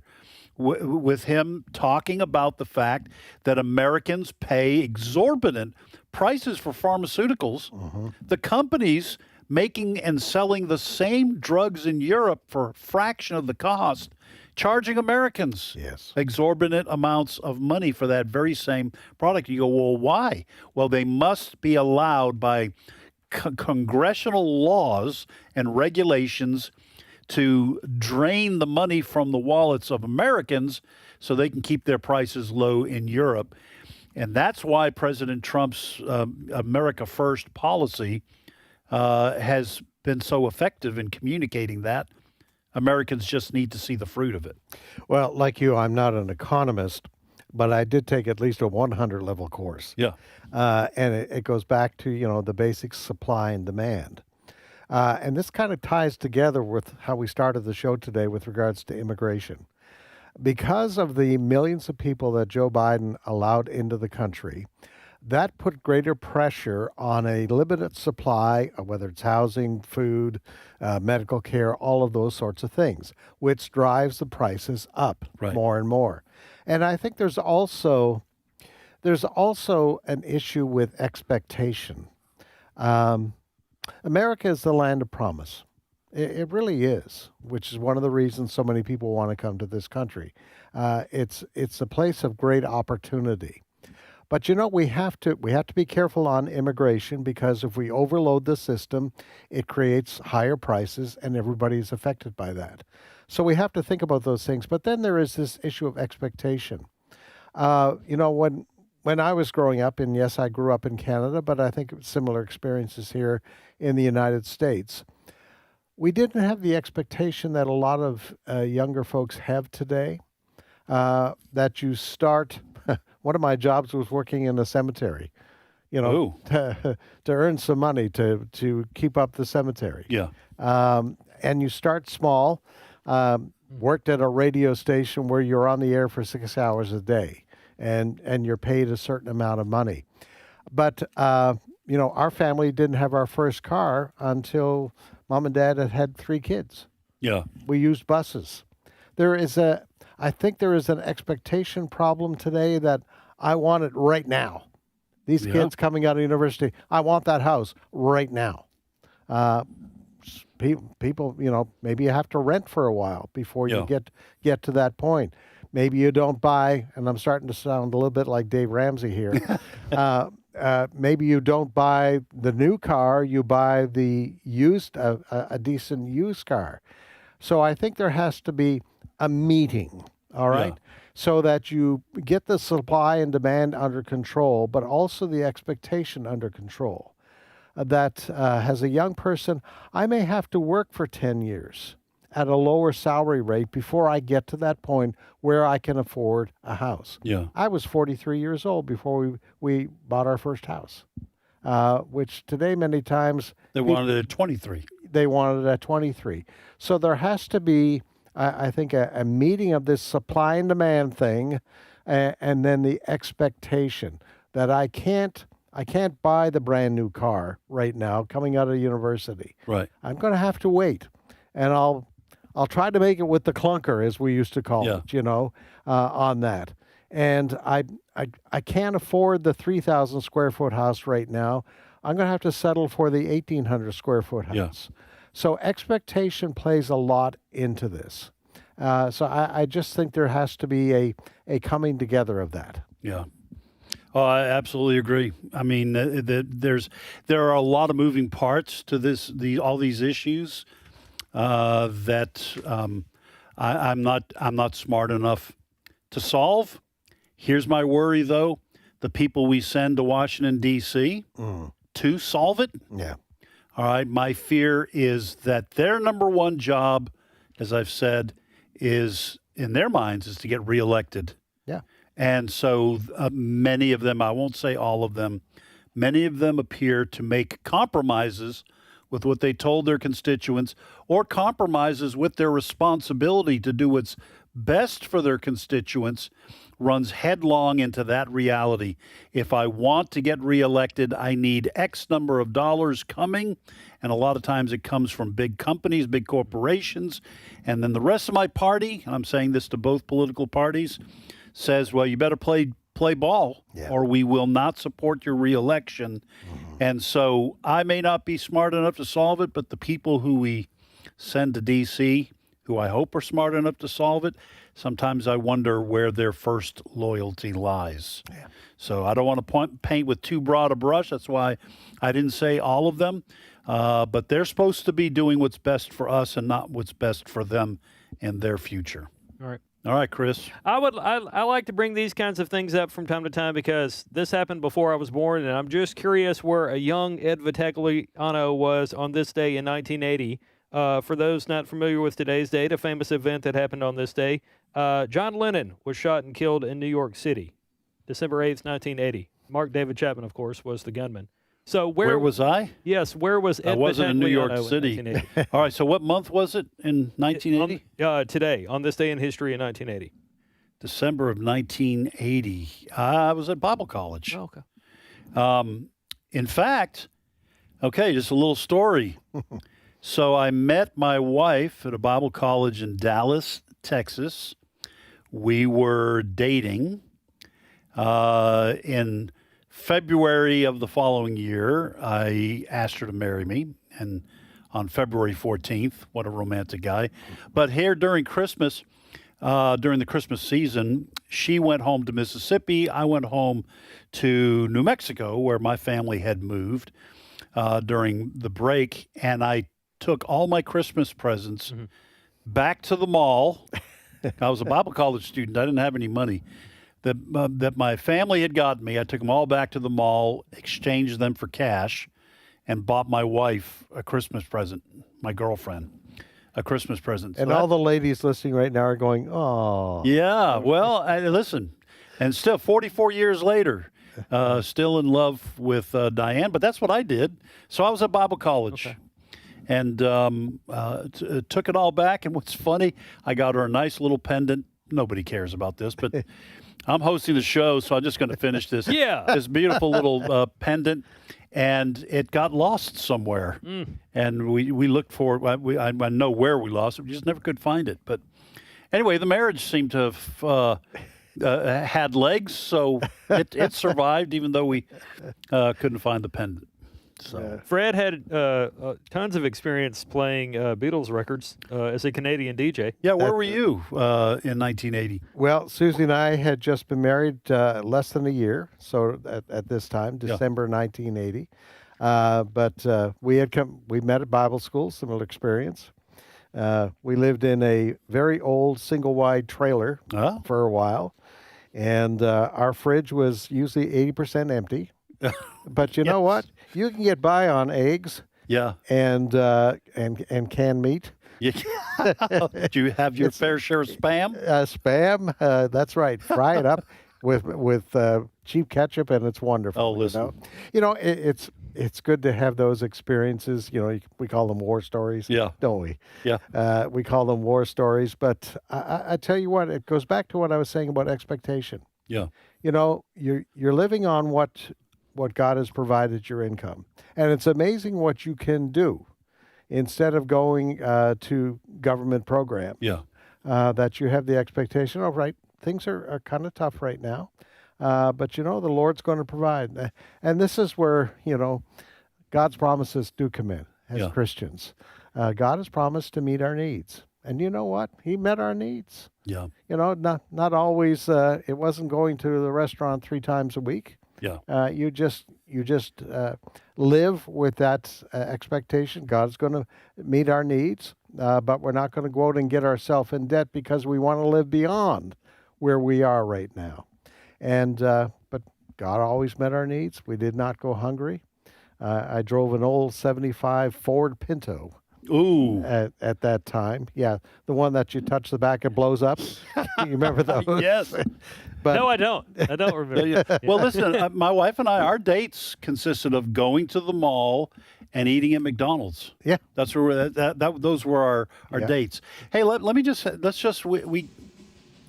with him talking about the fact that Americans pay exorbitant prices for pharmaceuticals. The companies making and selling the same drugs in Europe for a fraction of the cost, charging Americans exorbitant amounts of money for that very same product. You go, well, why? Well, they must be allowed by congressional laws and regulations to drain the money from the wallets of Americans so they can keep their prices low in Europe. And that's why President Trump's America First policy has been so effective in communicating that. Americans just need to see the fruit of it. Well, like you, I'm not an economist, but I did take at least a 100-level course. Yeah. And it goes back to, the basic supply and demand. And this kind of ties together with how we started the show today with regards to immigration. Because of the millions of people that Joe Biden allowed into the country, that put greater pressure on a limited supply, whether it's housing, food, medical care, all of those sorts of things, which drives the prices up more and more. And I think there's also an issue with expectation. America is the land of promise. It really is, which is one of the reasons so many people want to come to this country. It's a place of great opportunity. But we have to be careful on immigration, because if we overload the system, it creates higher prices and everybody's affected by that. So we have to think about those things. But then there is this issue of expectation. When I was growing up, and yes, I grew up in Canada, but I think similar experiences here in the United States, we didn't have the expectation that a lot of younger folks have today, that you start. One of my jobs was working in a cemetery, to earn some money to keep up the cemetery. Yeah. And you start small. Worked at a radio station where you're on the air for 6 hours a day, and you're paid a certain amount of money. But our family didn't have our first car until Mom and Dad had 3 kids. Yeah. We used buses. I think there is an expectation problem today that I want it right now. These kids coming out of university, I want that house right now. People, maybe you have to rent for a while before you get to that point. Maybe you don't buy, and I'm starting to sound a little bit like Dave Ramsey here. Maybe you don't buy the new car, you buy the a decent used car. So I think there has to be a meeting, all right, so that you get the supply and demand under control, but also the expectation under control. That as a young person, I may have to work for 10 years at a lower salary rate before I get to that point where I can afford a house. Yeah. I was 43 years old before we bought our first house, which today many times... They wanted it at 23. They wanted it at 23. So there has to be, I think, a meeting of this supply and demand thing, and then the expectation that I can't buy the brand new car right now coming out of university. Right. I'm going to have to wait, and I'll try to make it with the clunker, as we used to call it, on that. And I can't afford the 3,000 square foot house right now. I'm going to have to settle for the 1,800 square foot house. Yeah. So expectation plays a lot into this. So I just think there has to be a coming together of that. Yeah. Oh, I absolutely agree. I mean, there are a lot of moving parts to all these issues that I'm not smart enough to solve. Here's my worry, though: the people we send to Washington D.C. To solve it. Yeah. All right. My fear is that their number one job, as I've said, is in their minds is to get reelected. Yeah. And so many of them, I won't say all of them, many of them appear to make compromises with what they told their constituents, or compromises with their responsibility to do what's best for their constituents, runs headlong into that reality. If I want to get reelected, I need X number of dollars coming. And a lot of times it comes from big companies, big corporations. And then the rest of my party, and I'm saying this to both political parties, says, well, you better play ball, or we will not support your reelection. And so I may not be smart enough to solve it, but the people who we send to D.C., who I hope are smart enough to solve it, sometimes I wonder where their first loyalty lies. Yeah. So I don't want to paint with too broad a brush. That's why I didn't say all of them. But they're supposed to be doing what's best for us and not what's best for them and their future. All right. All right, Chris. I like to bring these kinds of things up from time to time because this happened before I was born, and I'm just curious where a young Ed Vitagliano was on this day in 1980. For those not familiar with today's date, a famous event that happened on this day, John Lennon was shot and killed in New York City, December 8th, 1980. Mark David Chapman, of course, was the gunman. So where was I? Yes, where was Ed I wasn't in New York City. All right, so what month was it in 1980? Today, on this day in history in 1980. December of 1980. I was at Bible college. Oh, okay. In fact, just a little story. So I met my wife at a Bible college in Dallas, Texas. We were dating in February of the following year, I asked her to marry me, and on February 14th, what a romantic guy. But here during Christmas, during the Christmas season, she went home to Mississippi. I went home to New Mexico, where my family had moved during the break, and I took all my Christmas presents back to the mall. I was a Bible college student. I didn't have any money that my family had gotten me. I took them all back to the mall, exchanged them for cash, and bought my wife a Christmas present, my girlfriend, a Christmas present. And all the ladies listening right now are going, oh. Yeah, well, listen, and still 44 years later, still in love with Diane, but that's what I did. So I was at Bible college. Okay. And took it all back. And what's funny, I got her a nice little pendant. Nobody cares about this, but I'm hosting the show, so I'm just going to finish this. This beautiful little pendant, and it got lost somewhere. And we looked for it. I know where we lost it. We just never could find it. But anyway, the marriage seemed to have had legs, so it survived, even though we couldn't find the pendant. So. Fred had tons of experience playing Beatles records as a Canadian DJ. Yeah, where were you in 1980? Well, Susie and I had just been married less than a year, so at this time, December 1980. But we met at Bible school, similar experience. We lived in a very old single-wide trailer for a while, and our fridge was usually 80% empty. But you know what? You can get by on eggs. Yeah. And canned meat. Do you have your fair share of Spam? Spam, that's right. Fry it up with cheap ketchup, and it's wonderful. Oh, listen. You know, it's good to have those experiences. You know, we call them war stories. Yeah. Don't we? Yeah. We call them war stories. But I tell you what, it goes back to what I was saying about expectation. Yeah. You know, you're living on what God has provided your income. And it's amazing what you can do instead of going to government programs. Yeah. That you have the expectation, all right, things are kind of tough right now. But, you know, the Lord's going to provide. And this is where, you know, God's promises do come in as Christians. God has promised to meet our needs. And you know what? He met our needs. Yeah. You know, not always, it wasn't going to the restaurant 3 times a week. Yeah. You just live with that expectation. God's going to meet our needs, but we're not going to go out and get ourselves in debt because we want to live beyond where we are right now. And but God always met our needs. We did not go hungry. I drove an old 75 Ford Pinto. Ooh. At that time. Yeah, the one that you touch the back, it blows up. You remember those? Yes. But, no, I don't. I don't remember. Well, listen, my wife and I, our dates consisted of going to the mall and eating at McDonald's. Yeah. That's where those were our dates. Hey, let's just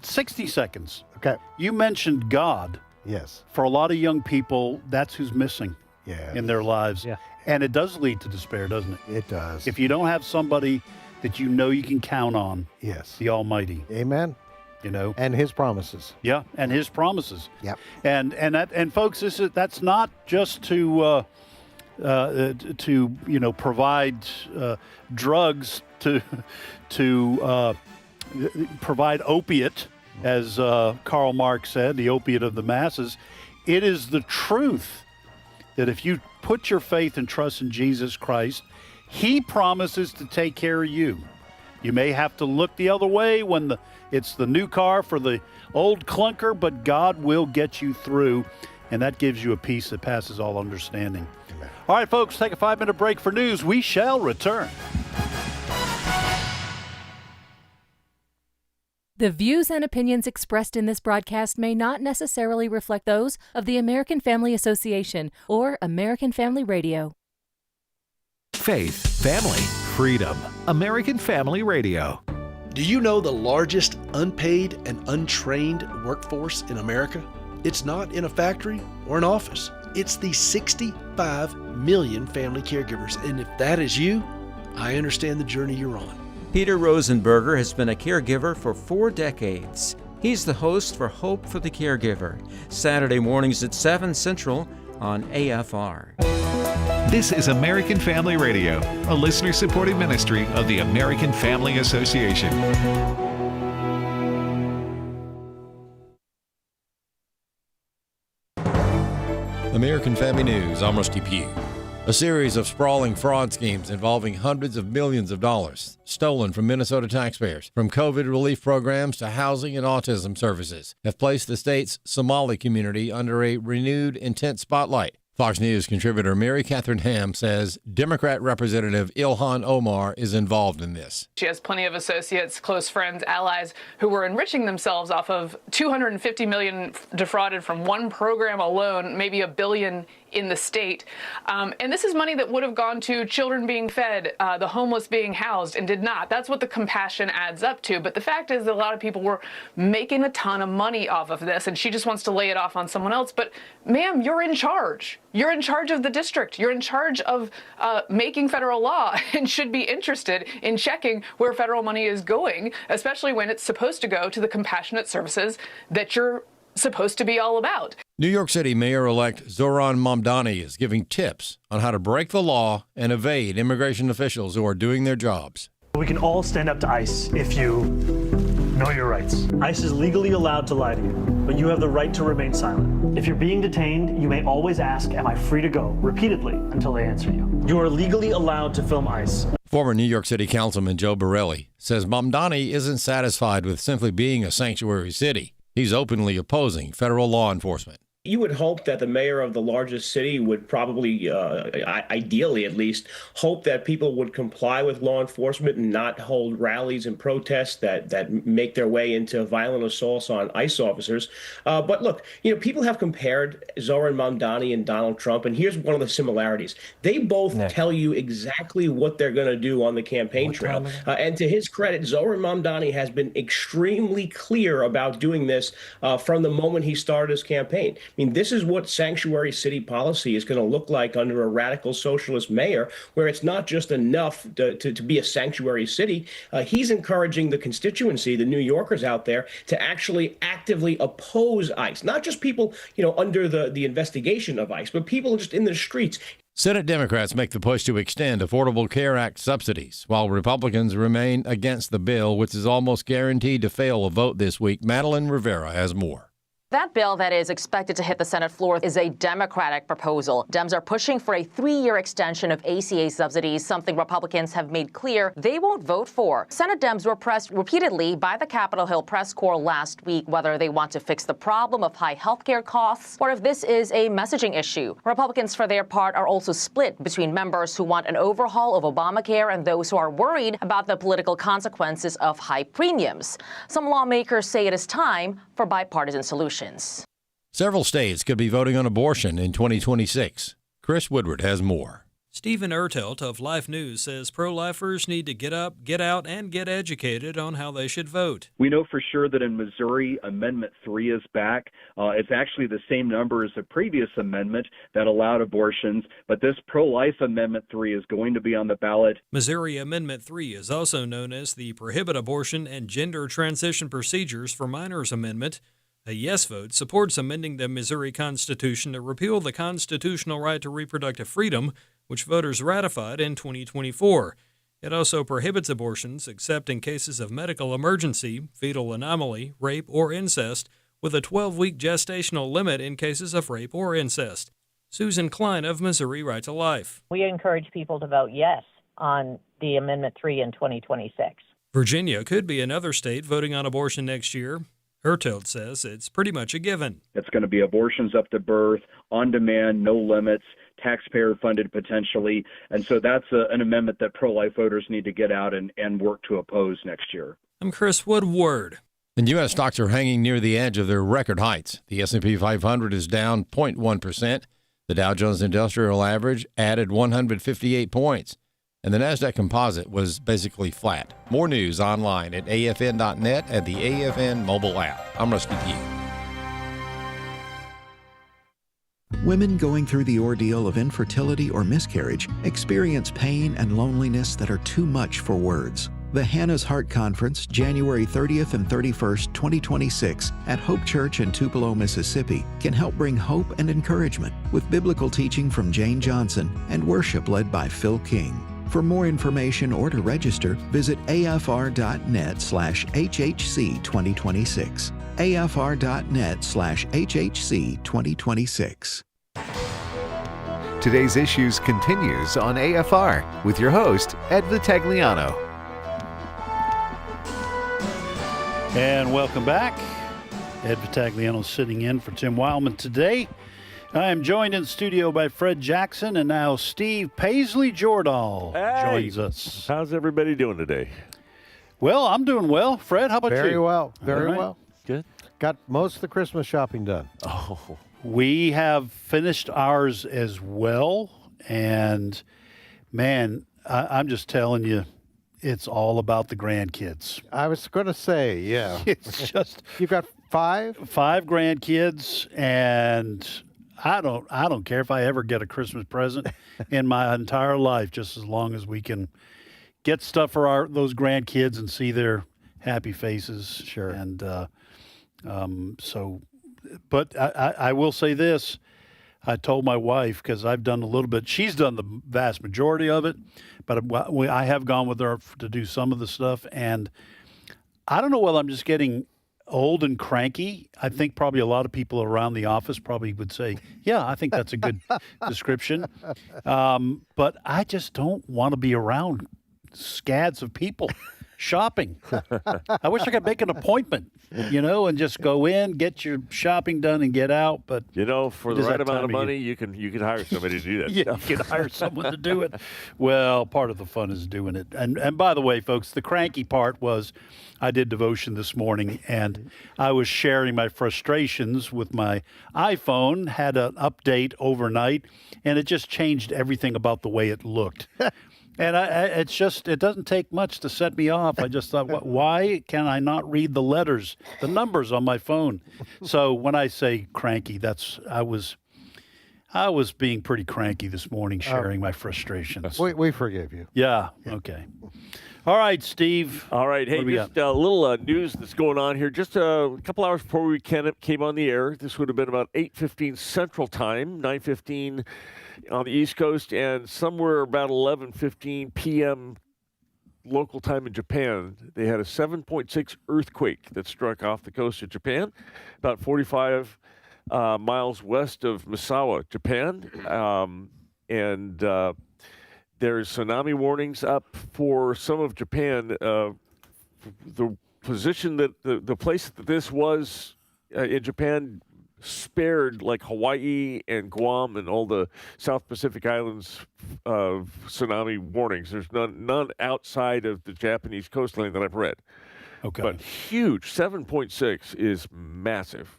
60 seconds. Okay. You mentioned God. Yes. For a lot of young people, that's who's missing Yeah. in their lives. Yeah. And it does lead to despair, doesn't it? It does. If you don't have somebody that you know you can count on, Yes. the Almighty, Amen. you know, And His promises. yeah, and His promises. Yep. And folks, that's not just to provide drugs to provide opiate, as Karl Marx said, the opiate of the masses. It is the truth that if you put your faith and trust in Jesus Christ, He promises to take care of you. You may have to look the other way when it's the new car for the old clunker, but God will get you through, and that gives you a peace that passes all understanding. Amen. All right, folks, take a 5-minute break for news. We shall return. The views and opinions expressed in this broadcast may not necessarily reflect those of the American Family Association or American Family Radio. Faith, family, freedom. American Family Radio. Do you know the largest unpaid and untrained workforce in America? It's not in a factory or an office. It's the 65 million family caregivers. And if that is you, I understand the journey you're on. Peter Rosenberger has been a caregiver for 4 decades. He's the host for Hope for the Caregiver, Saturday mornings at 7 Central on AFR. This is American Family Radio, a listener-supported ministry of the American Family Association. American Family News, I'm Rusty Pugh. A series of sprawling fraud schemes involving hundreds of millions of dollars stolen from Minnesota taxpayers, from COVID relief programs to housing and autism services, have placed the state's Somali community under a renewed intense spotlight. Fox News contributor Mary Catherine Ham says Democrat Representative Ilhan Omar is involved in this. She has plenty of associates, close friends, allies who were enriching themselves off of $250 million defrauded from one program alone, maybe $1 billion in the state. And this is money that would have gone to children being fed, the homeless being housed, and did not. That's what the compassion adds up to. But the fact is that a lot of people were making a ton of money off of this, and she just wants to lay it off on someone else. But ma'am, you're in charge. You're in charge of the district. You're in charge of making federal law and should be interested in checking where federal money is going, especially when it's supposed to go to the compassionate services that you're supposed to be all about. New York City Mayor-elect Zoran Mamdani is giving tips on how to break the law and evade immigration officials who are doing their jobs. We can all stand up to ICE if you know your rights. ICE is legally allowed to lie to you, but you have the right to remain silent. If you're being detained, you may always ask, "Am I free to go?" repeatedly until they answer you. You are legally allowed to film ICE. Former New York City Councilman Joe Borelli says Mamdani isn't satisfied with simply being a sanctuary city. He's openly opposing federal law enforcement. You would hope that the mayor of the largest city would probably, ideally at least, hope that people would comply with law enforcement and not hold rallies and protests that make their way into violent assaults on ICE officers. But look, people have compared Zoran Mamdani and Donald Trump, and here's one of the similarities. They both tell you exactly what they're going to do on the campaign trail. And to his credit, Zoran Mamdani has been extremely clear about doing this from the moment he started his campaign. I mean, this is what sanctuary city policy is going to look like under a radical socialist mayor, where it's not just enough to be a sanctuary city. He's encouraging the constituency, the New Yorkers out there, to actually actively oppose ICE, not just people, under the investigation of ICE, but people just in the streets. Senate Democrats make the push to extend Affordable Care Act subsidies, while Republicans remain against the bill, which is almost guaranteed to fail a vote this week. Madeline Rivera has more. That bill that is expected to hit the Senate floor is a Democratic proposal. Dems are pushing for a 3-year extension of ACA subsidies, something Republicans have made clear they won't vote for. Senate Dems were pressed repeatedly by the Capitol Hill press corps last week whether they want to fix the problem of high health care costs or if this is a messaging issue. Republicans, for their part, are also split between members who want an overhaul of Obamacare and those who are worried about the political consequences of high premiums. Some lawmakers say it is time for bipartisan solutions. Several states could be voting on abortion in 2026. Chris Woodward has more. Stephen Ertelt of Life News says pro-lifers need to get up, get out, and get educated on how they should vote. We know for sure that in Missouri, Amendment 3 is back. It's actually the same number as the previous amendment that allowed abortions, but this pro-life Amendment 3 is going to be on the ballot. Missouri Amendment 3 is also known as the Prohibit Abortion and Gender Transition Procedures for Minors Amendment. A yes vote supports amending the Missouri Constitution to repeal the constitutional right to reproductive freedom, which voters ratified in 2024. It also prohibits abortions except in cases of medical emergency, fetal anomaly, rape, or incest, with a 12-week gestational limit in cases of rape or incest. Susan Klein of Missouri Right to Life. We encourage people to vote yes on the Amendment 3 in 2026. Virginia could be another state voting on abortion next year. Ertelt says it's pretty much a given. It's going to be abortions up to birth, on demand, no limits, taxpayer funded potentially. And so that's an amendment that pro-life voters need to get out and work to oppose next year. I'm Chris Woodward. And U.S. stocks are hanging near the edge of their record heights. The S&P 500 is down 0.1%. The Dow Jones Industrial Average added 158 points. And the NASDAQ Composite was basically flat. More news online at afn.net and the AFN mobile app. I'm Rusty Pugh. Women going through the ordeal of infertility or miscarriage experience pain and loneliness that are too much for words. The Hannah's Heart Conference, January 30th and 31st, 2026, at Hope Church in Tupelo, Mississippi, can help bring hope and encouragement with biblical teaching from Jane Johnson and worship led by Phil King. For more information or to register, visit afr.net/HHC 2026. afr.net/HHC 2026. Today's Issues continues on AFR with your host, Ed Vitagliano. And welcome back. Ed Vitagliano sitting in for Tim Wildmon today. I am joined in studio by Fred Jackson, and now Steve Paisley-Jordahl joins us. How's everybody doing today? Well, I'm doing well. Fred, how about you? Very well. Very well. Good. Got most of the Christmas shopping done. Oh. We have finished ours as well. And, man, I'm just telling you, it's all about the grandkids. I was going to say, yeah. It's just... You've got 5 grandkids, and... I don't care if I ever get a Christmas present in my entire life, just as long as we can get stuff for those grandkids and see their happy faces. Sure. And but I will say this. I told my wife, because I've done a little bit. She's done the vast majority of it, but I have gone with her to do some of the stuff. And I don't know whether I'm just getting old and cranky. I think probably a lot of people around the office probably would say, yeah, I think that's a good description. But I just don't want to be around scads of people shopping. I wish I could make an appointment, and just go in, get your shopping done and get out. But for the right amount of money, you can hire somebody to do that. Yeah, you can hire someone to do it. Well, part of the fun is doing it. And by the way, folks, the cranky part was I did devotion this morning, and I was sharing my frustrations with my iPhone, had an update overnight, and it just changed everything about the way it looked. And it doesn't take much to set me off. I just thought, why can I not read the letters, the numbers on my phone? So when I say cranky, I was being pretty cranky this morning, sharing my frustrations. We forgive you. Yeah. Okay. All right, Steve. All right. Hey, just a little news that's going on here. Just a couple hours before we came on the air, this would have been about 8:15 Central Time, 9:15 on the East Coast, and somewhere about 11:15 p.m. local time in Japan, they had a 7.6 earthquake that struck off the coast of Japan, about 45 miles west of Misawa, Japan. There's tsunami warnings up for some of Japan. The position that the place that this was in Japan spared like Hawaii and Guam and all the South Pacific Islands of tsunami warnings. There's none outside of the Japanese coastline that I've read. Okay. But huge, 7.6 is massive.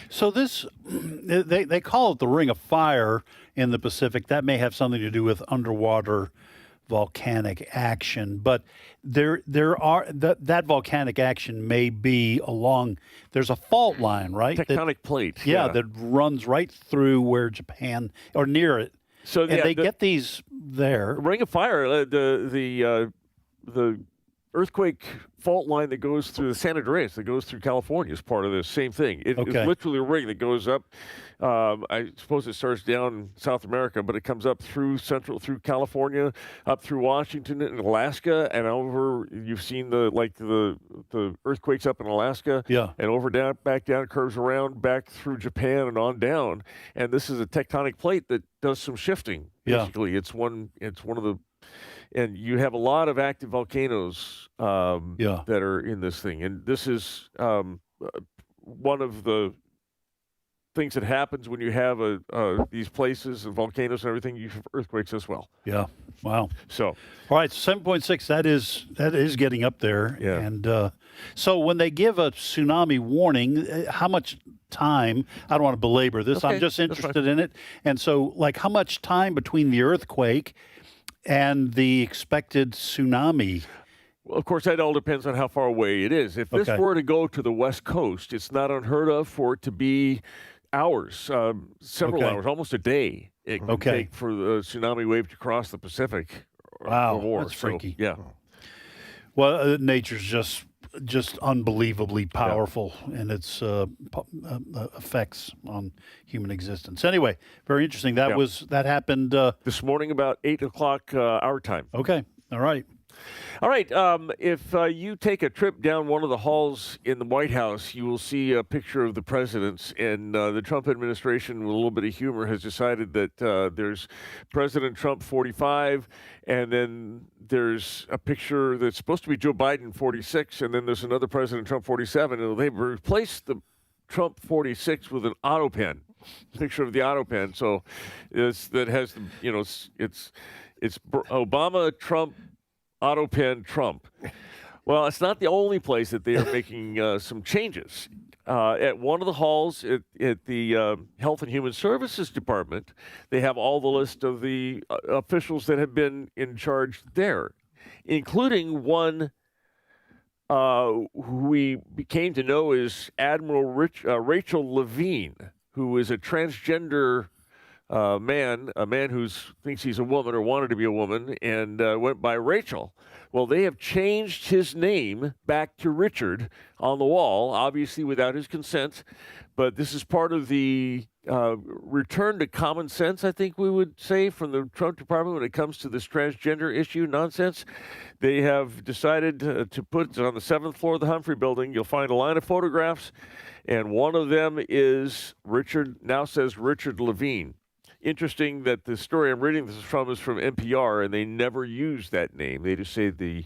So this, they call it the Ring of Fire in the Pacific. That may have something to do with underwater volcanic action, but there are that volcanic action may be along. There's a fault line, right? Tectonic plate. Yeah, that runs right through where Japan or near it. So and they get these there. Ring of Fire. The earthquake fault line that goes through the San Andreas, that goes through California, is part of this same thing. It's literally a ring that goes up. I suppose it starts down in South America, but it comes up through California, up through Washington and Alaska, and over. You've seen the earthquakes up in Alaska, and over back down, curves around back through Japan and on down. And this is a tectonic plate that does some shifting. Basically, it's one of the. And you have a lot of active volcanoes that are in this thing. And this is one of the things that happens when you have these places and volcanoes and everything. You have earthquakes as well. Yeah. Wow. So, all right, 7.6. That is getting up there. Yeah. And so when they give a tsunami warning, how much time? I don't want to belabor this. Okay, I'm just interested in it. And so, how much time between the earthquake and the expected tsunami? Well, of course, that all depends on how far away it is. If this were to go to the West Coast, it's not unheard of for it to be hours, several hours, almost a day. It can take for the tsunami wave to cross the Pacific. Wow, or more. that's freaky. Yeah. Well, nature's just unbelievably powerful in its effects on human existence. Anyway, very interesting. That happened this morning about 8 o'clock our time. Okay. All right. All right. If you take a trip down one of the halls in the White House, you will see a picture of the presidents. And the Trump administration, with a little bit of humor, has decided that there's President Trump 45, and then there's a picture that's supposed to be Joe Biden 46, and then there's another President Trump 47. And they've replaced the Trump 46 with an auto pen, picture of the auto pen. So that has, it's Obama, Trump, auto pen Trump. Well, it's not the only place that they are making some changes. At one of the halls at the Health and Human Services Department, they have all the list of the officials that have been in charge there, including one who we came to know as Admiral Rachel Levine, who is a transgender a man who thinks he's a woman or wanted to be a woman and went by Rachel. Well, they have changed his name back to Richard on the wall, obviously without his consent. But this is part of the return to common sense, I think we would say, from the Trump department when it comes to this transgender issue nonsense. They have decided to put on the 7th floor of the Humphrey Building. You'll find a line of photographs, and one of them is now says Richard Levine. Interesting that the story I'm reading this from is from NPR, and they never use that name. They just say the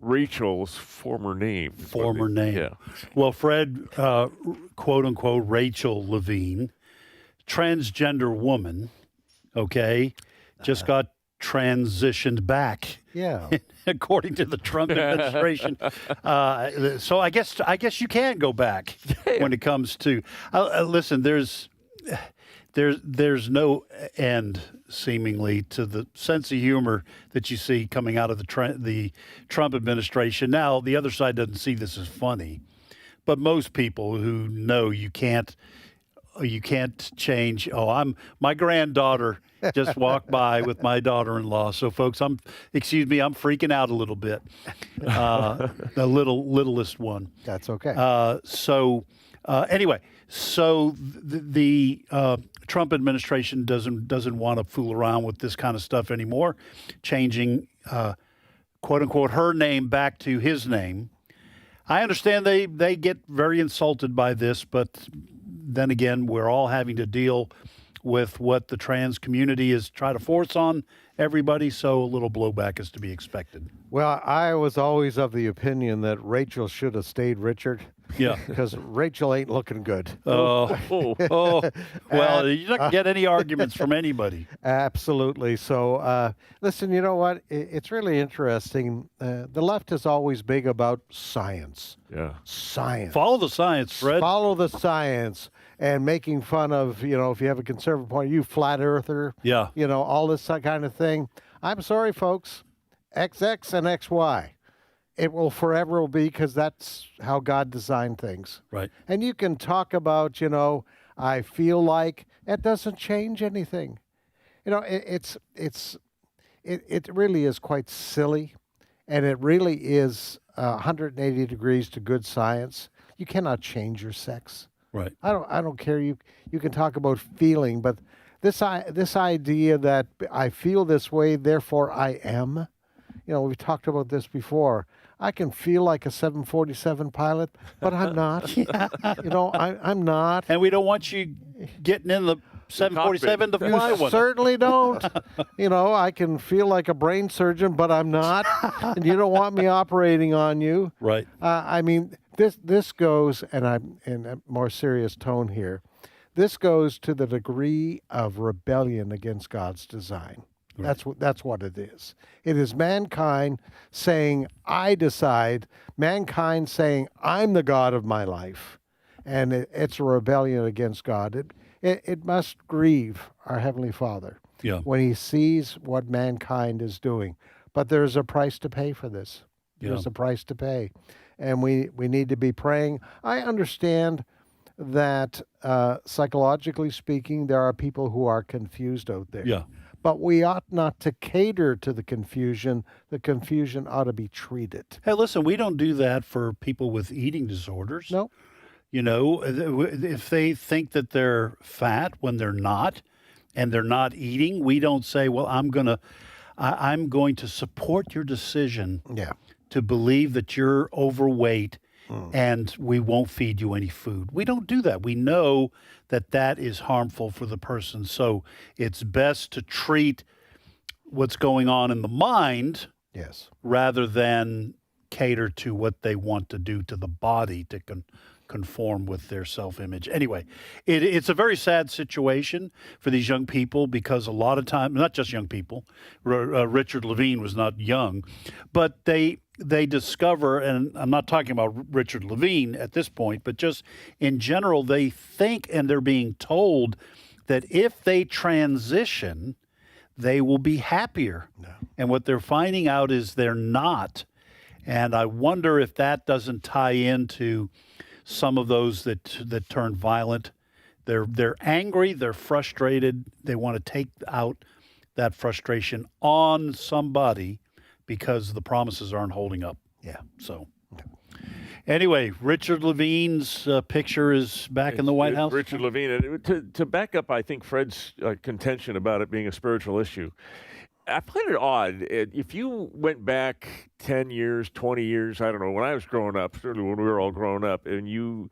Rachel's former name. Former name. Yeah. Well, Fred, quote unquote, Rachel Levine, transgender woman, okay, just got transitioned back. Yeah. According to the Trump administration. So I guess you can go back when it comes to listen, there's no end, seemingly, to the sense of humor that you see coming out of the Trump administration. Now, the other side doesn't see this as funny, but most people who know you can't change. My granddaughter just walked by with my daughter-in-law. So, folks, I'm freaking out a little bit. The littlest one. That's okay. Anyway, so the Trump administration doesn't want to fool around with this kind of stuff anymore, changing quote unquote her name back to his name. I understand they get very insulted by this, but then again, we're all having to deal with what the trans community is trying to force on everybody, so a little blowback is to be expected. Well, I was always of the opinion that Rachel should have stayed Richard. Yeah. Because Rachel ain't looking good. Well, you're not going to get any arguments from anybody. Absolutely. So, listen, you know what? It's really interesting. The left is always big about science. Yeah. Science. Follow the science, Fred. Follow the science. And making fun of, if you have a conservative point of view, flat earther. Yeah. All this kind of thing. I'm sorry, folks. XX and XY. It will forever be, because that's how God designed things. Right. And you can talk about, I feel like it doesn't change anything. It really is quite silly, and it really is 180 degrees to good science. You cannot change your sex. Right. I don't care. You can talk about feeling, but this idea that I feel this way, therefore I am. We've talked about this before. I can feel like a 747 pilot, but I'm not. I'm not. And we don't want you getting in the 747 to fly one. Certainly don't. I can feel like a brain surgeon, but I'm not. And you don't want me operating on you. Right. This goes, and I'm in a more serious tone here, this goes to the degree of rebellion against God's design. Right. That's what it is. It is mankind saying, I decide, mankind saying, I'm the God of my life. And it's a rebellion against God. It must grieve our Heavenly Father when he sees what mankind is doing. But there's a price to pay for this. There's a price to pay. And we need to be praying. I understand that psychologically speaking, there are people who are confused out there. Yeah. but we ought not to cater to the confusion. The confusion ought to be treated. Hey, listen, we don't do that for people with eating disorders. No. You know, if they think that they're fat when they're not, and they're not eating, we don't say, well, I'm going to support your decision to believe that you're overweight and we won't feed you any food. We don't do that. We know that that is harmful for the person. So it's best to treat what's going on in the mind rather than cater to what they want to do to the body to conform with their self-image. Anyway, it's a very sad situation for these young people because a lot of time, not just young people, Richard Levine was not young, but they discover, and I'm not talking about Richard Levine at this point, but just in general, they think and they're being told that if they transition, they will be happier. No. And what they're finding out is they're not. And I wonder if that doesn't tie into some of those that turn violent. They're angry, they're frustrated, they want to take out that frustration on somebody because the promises aren't holding up. Yeah. So anyway, Richard Levine's picture is back in the White House. Richard Levine. And to back up, I think Fred's contention about it being a spiritual issue, I find it odd. If you went back 10 years, 20 years, I don't know, when I was growing up, certainly when we were all growing up, and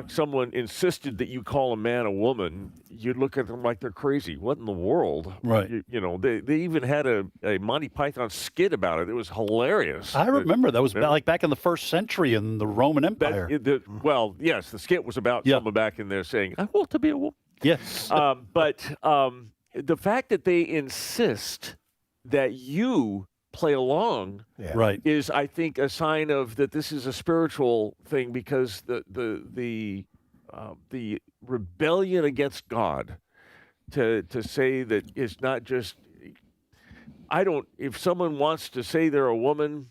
someone insisted that you call a man a woman, you'd look at them like they're crazy. What in the world? Right. You know, they even had a Monty Python skit about it. It was hilarious. I remember that was like back in the first century in the Roman Empire. Well, yes, the skit was about someone back in there saying, I want to be a woman. Yes. But the fact that they insist that you play along right. is, I think, a sign of that this is a spiritual thing, because the rebellion against God to say that it's not just, if someone wants to say they're a woman,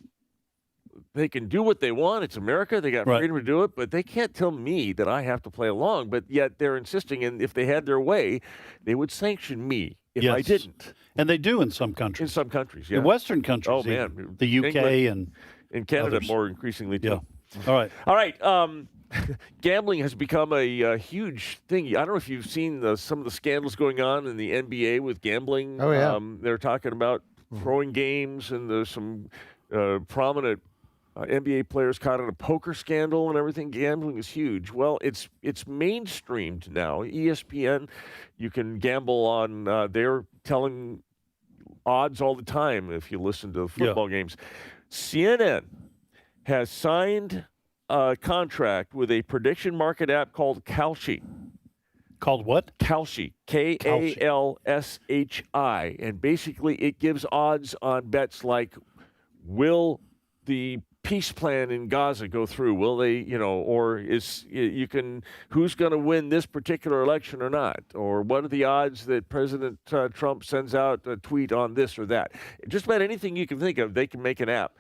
they can do what they want. It's America. They got freedom to do it, but they can't tell me that I have to play along. But yet they're insisting, and if they had their way, they would sanction me if I didn't. And they do in some countries. In some countries, yeah. In Western countries. Oh, man. The UK England, and in Canada others. more increasingly, too. Yeah. All right. All right. Gambling has become a huge thing. I don't know if you've seen some of the scandals going on in the NBA with gambling. Oh, yeah. They're talking about throwing games, and there's some prominent NBA players caught in a poker scandal and everything. Gambling is huge. Well, it's mainstreamed now. ESPN, you can gamble on, they're telling odds all the time if you listen to football games. CNN has signed a contract with a prediction market app called Kalshi. Called what? Kalshi. Kalshi. And basically it gives odds on bets like, will the peace plan in Gaza go through? Will they, or who's going to win this particular election or not? Or what are the odds that President Trump sends out a tweet on this or that? Just about anything you can think of, they can make an app.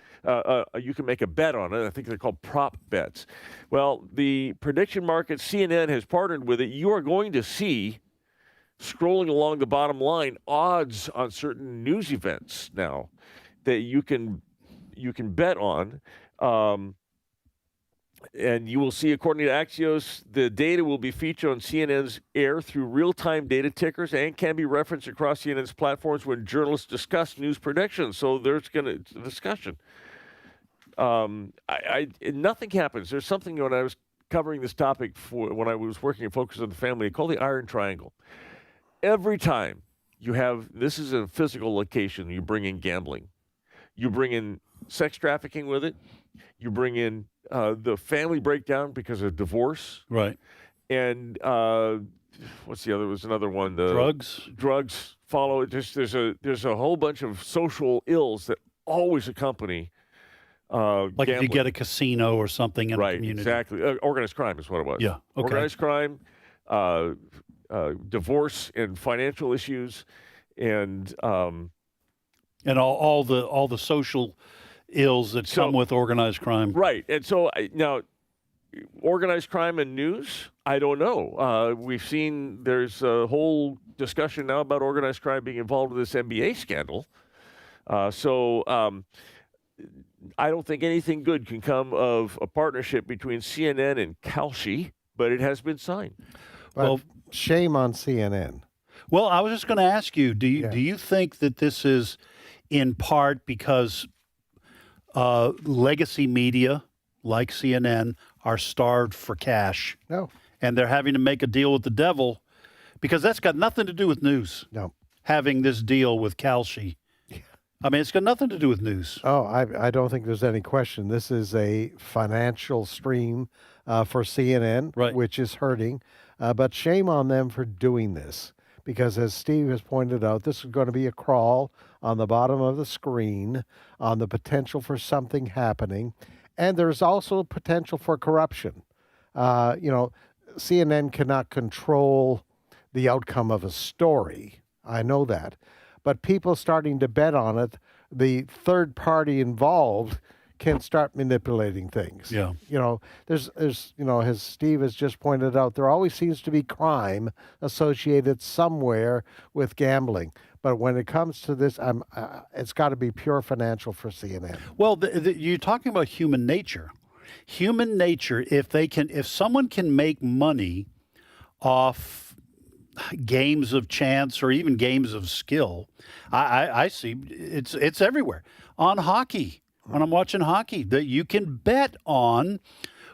You can make a bet on it. I think they're called prop bets. Well, the prediction market, CNN has partnered with it. You are going to see, scrolling along the bottom line, odds on certain news events now that you can bet on, and you will see, according to Axios, the data will be featured on CNN's air through real-time data tickers and can be referenced across CNN's platforms when journalists discuss news predictions. So there's going to discussion. Nothing happens. There's something when I was covering this topic when I was working at Focus on the Family, called the Iron Triangle. Every time you have, this is a physical location, you bring in gambling. You bring in sex trafficking with it. You bring in the family breakdown because of divorce. Right. And what's the other? There's another one. Drugs follow it. There's a whole bunch of social ills that always accompany like gambling. if you get a casino or something in a community. Exactly. Organized crime is what it was. Yeah. Okay. Organized crime, divorce and financial issues, and all the social ills that come with organized crime. Right. And so now organized crime and news, I don't know. We've seen there's a whole discussion now about organized crime being involved with this NBA scandal. So I don't think anything good can come of a partnership between CNN and Kalshi, but it has been signed. Well, shame on CNN. Well, I was just going to ask you, do you think that this is in part because legacy media like CNN are starved for cash? No. And they're having to make a deal with the devil because that's got nothing to do with news. No. Having this deal with Kalshi. I mean, it's got nothing to do with news. Oh, I don't think there's any question. This is a financial stream for CNN, which is hurting. But shame on them for doing this. Because as Steve has pointed out, this is going to be a crawl on the bottom of the screen on the potential for something happening. And there's also potential for corruption. CNN cannot control the outcome of a story. I know that. But people starting to bet on it, the third party involved can start manipulating things. Yeah. There's as Steve has just pointed out, there always seems to be crime associated somewhere with gambling. But when it comes to this, it's got to be pure financial for CNN. Well, you're talking about human nature. Human nature, if someone can make money off games of chance or even games of skill, I see it's everywhere. On hockey, when I'm watching hockey, that you can bet on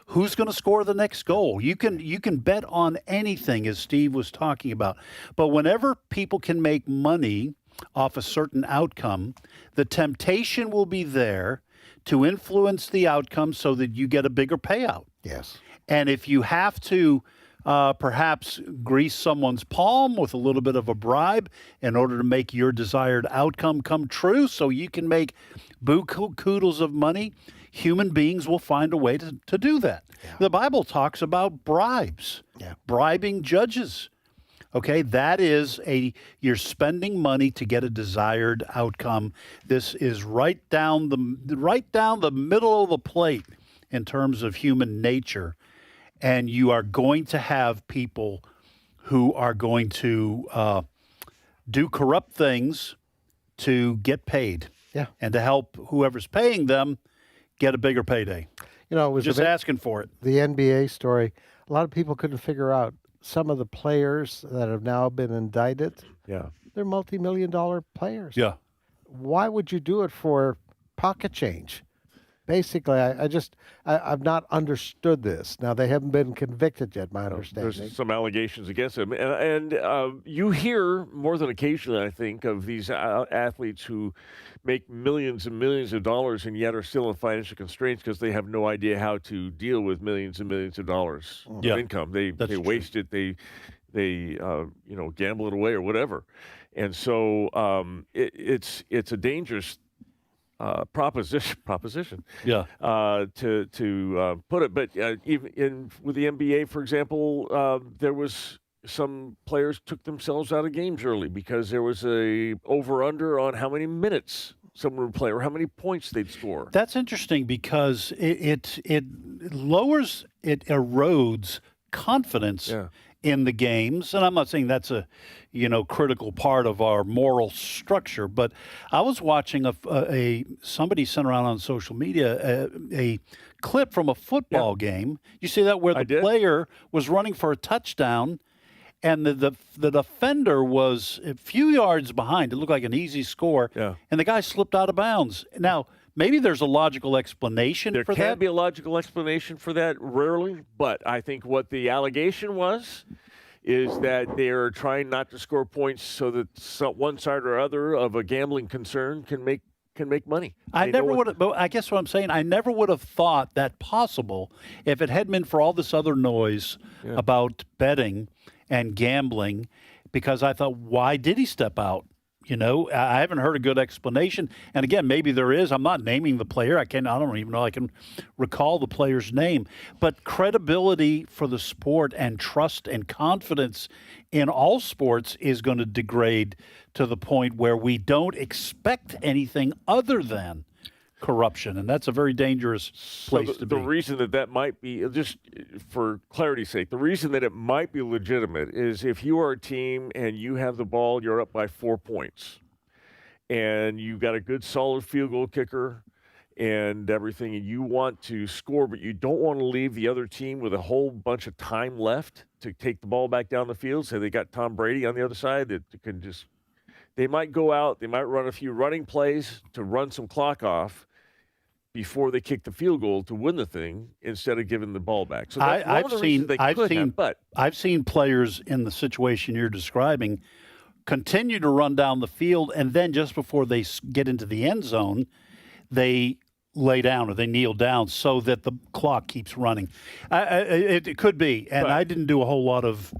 who's going to score the next goal. You can bet on anything, as Steve was talking about. But whenever people can make money off a certain outcome, the temptation will be there to influence the outcome so that you get a bigger payout. Yes. And if you have to perhaps grease someone's palm with a little bit of a bribe in order to make your desired outcome come true so you can make buku-koodles of money, human beings will find a way to do that. Yeah. The Bible talks about bribes, bribing judges. Okay, that is you're spending money to get a desired outcome. This is right down the middle of the plate in terms of human nature. And you are going to have people who are going to do corrupt things to get paid. Yeah. And to help whoever's paying them get a bigger payday. It was just asking for it. The NBA story, a lot of people couldn't figure out some of the players that have now been indicted. Yeah. They're multi-million-dollar players. Yeah. Why would you do it for pocket change? Basically, I've not understood this. Now, they haven't been convicted yet, my understanding. There's some allegations against them. And you hear more than occasionally, I think, of these athletes who make millions and millions of dollars and yet are still in financial constraints because they have no idea how to deal with millions and millions of dollars of income. They waste it. They gamble it away or whatever. And so it's a dangerous proposition. Yeah. To put it, but even with the NBA, for example, there was some players took themselves out of games early because there was a over/under on how many minutes someone would play or how many points they'd score. That's interesting because it lowers, it erodes confidence in the games. And I'm not saying that's a critical part of our moral structure, but I was watching somebody sent around on social media a clip from a football game. You see that where the player was running for a touchdown and the defender was a few yards behind. It looked like an easy score. Yeah. And the guy slipped out of bounds. Now, maybe there's a logical explanation for that. There can be a logical explanation for that, rarely. But I think what the allegation is that they are trying not to score points so that one side or other of a gambling concern can make money. I never would have, but I guess what I'm saying, I never would have thought that possible if it hadn't been for all this other noise about betting and gambling, because I thought, why did he step out? I haven't heard a good explanation. And again, maybe there is. I'm not naming the player. I don't even know I can recall the player's name. But credibility for the sport and trust and confidence in all sports is going to degrade to the point where we don't expect anything other than corruption, and that's a very dangerous place to be. The reason that might be, just for clarity's sake, the reason that it might be legitimate is if you are a team and you have the ball, you're up by 4 points, and you've got a good solid field goal kicker and everything, and you want to score, but you don't want to leave the other team with a whole bunch of time left to take the ball back down the field. So they got Tom Brady on the other side that can just, they might go out, they might run a few running plays to run some clock off before they kick the field goal to win the thing instead of giving the ball back. So that's one of the reasons they could have, but I've seen players in the situation you're describing continue to run down the field, and then just before they get into the end zone, they lay down or they kneel down so that the clock keeps running. It could be, and I didn't do a whole lot of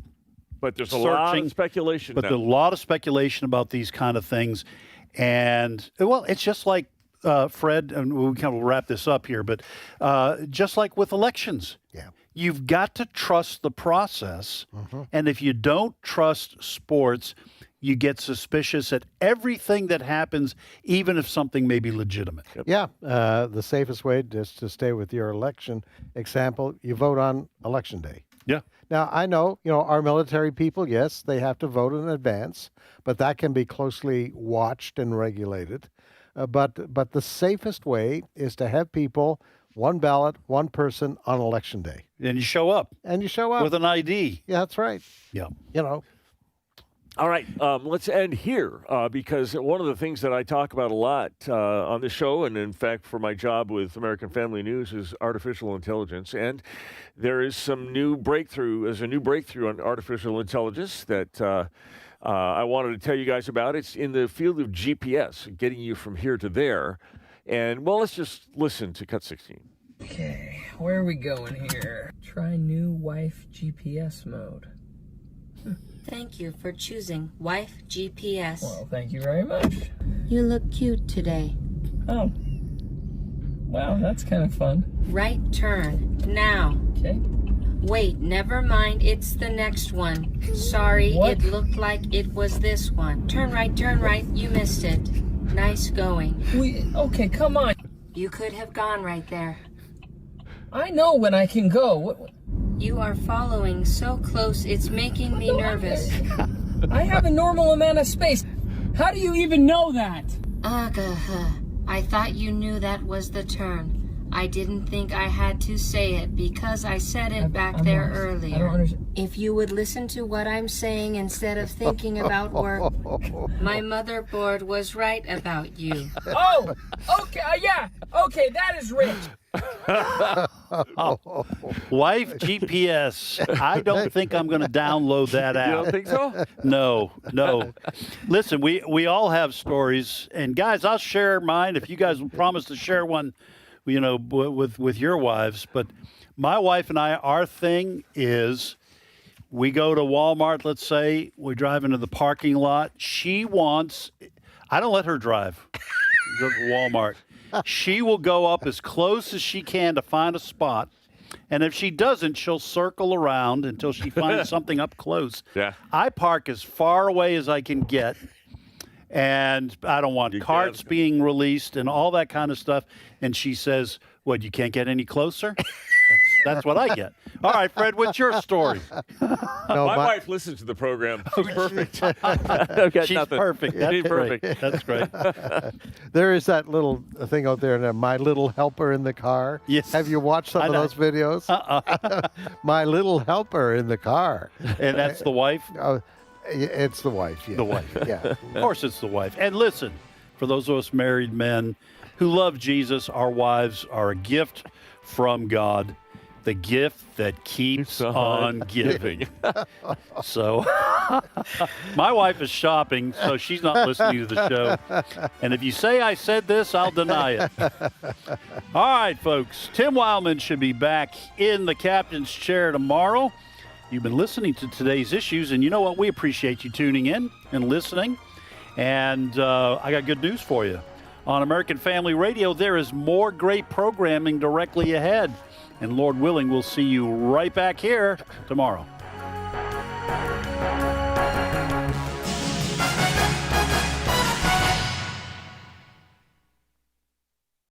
but there's searching, a lot of speculation. But there's a lot of speculation about these kind of things. And, well, it's just like, Fred, and we kind of wrap this up here, but just like with elections, you've got to trust the process. And if you don't trust sports, you get suspicious at everything that happens, even if something may be legitimate. Yeah, the safest way is to stay with your election example. You vote on election day. Yeah. Now, I know, our military people, yes, they have to vote in advance, but that can be closely watched and regulated. But the safest way is to have people, one ballot, one person on election day. And you show up. And you show up. With an ID. Yeah, that's right. Yeah. All right, let's end here because one of the things that I talk about a lot on this show, and in fact for my job with American Family News, is artificial intelligence. And there is a new breakthrough on artificial intelligence that I wanted to tell you guys about. It's in the field of GPS, getting you from here to there. And, well, let's just listen to Cut 16. Okay, where are we going here? Try new wife GPS mode. Thank you for choosing Wife GPS. Well, thank you very much. You look cute today. Oh. Wow, that's kind of fun. Right turn, now. Okay. Wait, never mind, it's the next one. Sorry, What? It looked like it was this one. Turn right, you missed it. Nice going. Okay, come on. You could have gone right there. I know when I can go. You are following so close, it's making me nervous. I have a normal amount of space. How do you even know that? I thought you knew that was the turn. I didn't think I had to say it because I said it back there earlier. I don't understand. If you would listen to what I'm saying instead of thinking about work, my motherboard was right about you. Oh, okay, yeah, okay, that is rich. Wife GPS. I don't think I'm going to download that app. You don't think so? No. Listen, we all have stories, and guys, I'll share mine if you guys promise to share one, with your wives. But my wife and I, our thing is, we go to Walmart. Let's say we drive into the parking lot. I don't let her drive. Go to Walmart. She will go up as close as she can to find a spot. And if she doesn't, she'll circle around until she finds something up close. Yeah. I park as far away as I can get. And I don't want carts being released and all that kind of stuff. And she says, what, you can't get any closer? That's what I get. All right, Fred, what's your story? My wife listens to the program. She's perfect. I've got She's nothing. perfect. That's She's great. perfect. That's great. There is that little thing out there, My Little Helper in the Car. Yes. Have you watched some of those videos? My Little Helper in the Car. And that's the wife? It's the wife, yeah. The wife. Yeah. Of course it's the wife. And listen, for those of us married men who love Jesus, our wives are a gift from God. The gift that keeps on giving. So, my wife is shopping, so she's not listening to the show. And if you say I said this, I'll deny it. All right, folks. Tim Wildmon should be back in the captain's chair tomorrow. You've been listening to today's issues, and you know what? We appreciate you tuning in and listening. And I got good news for you. On American Family Radio, there is more great programming directly ahead. And Lord willing, we'll see you right back here tomorrow.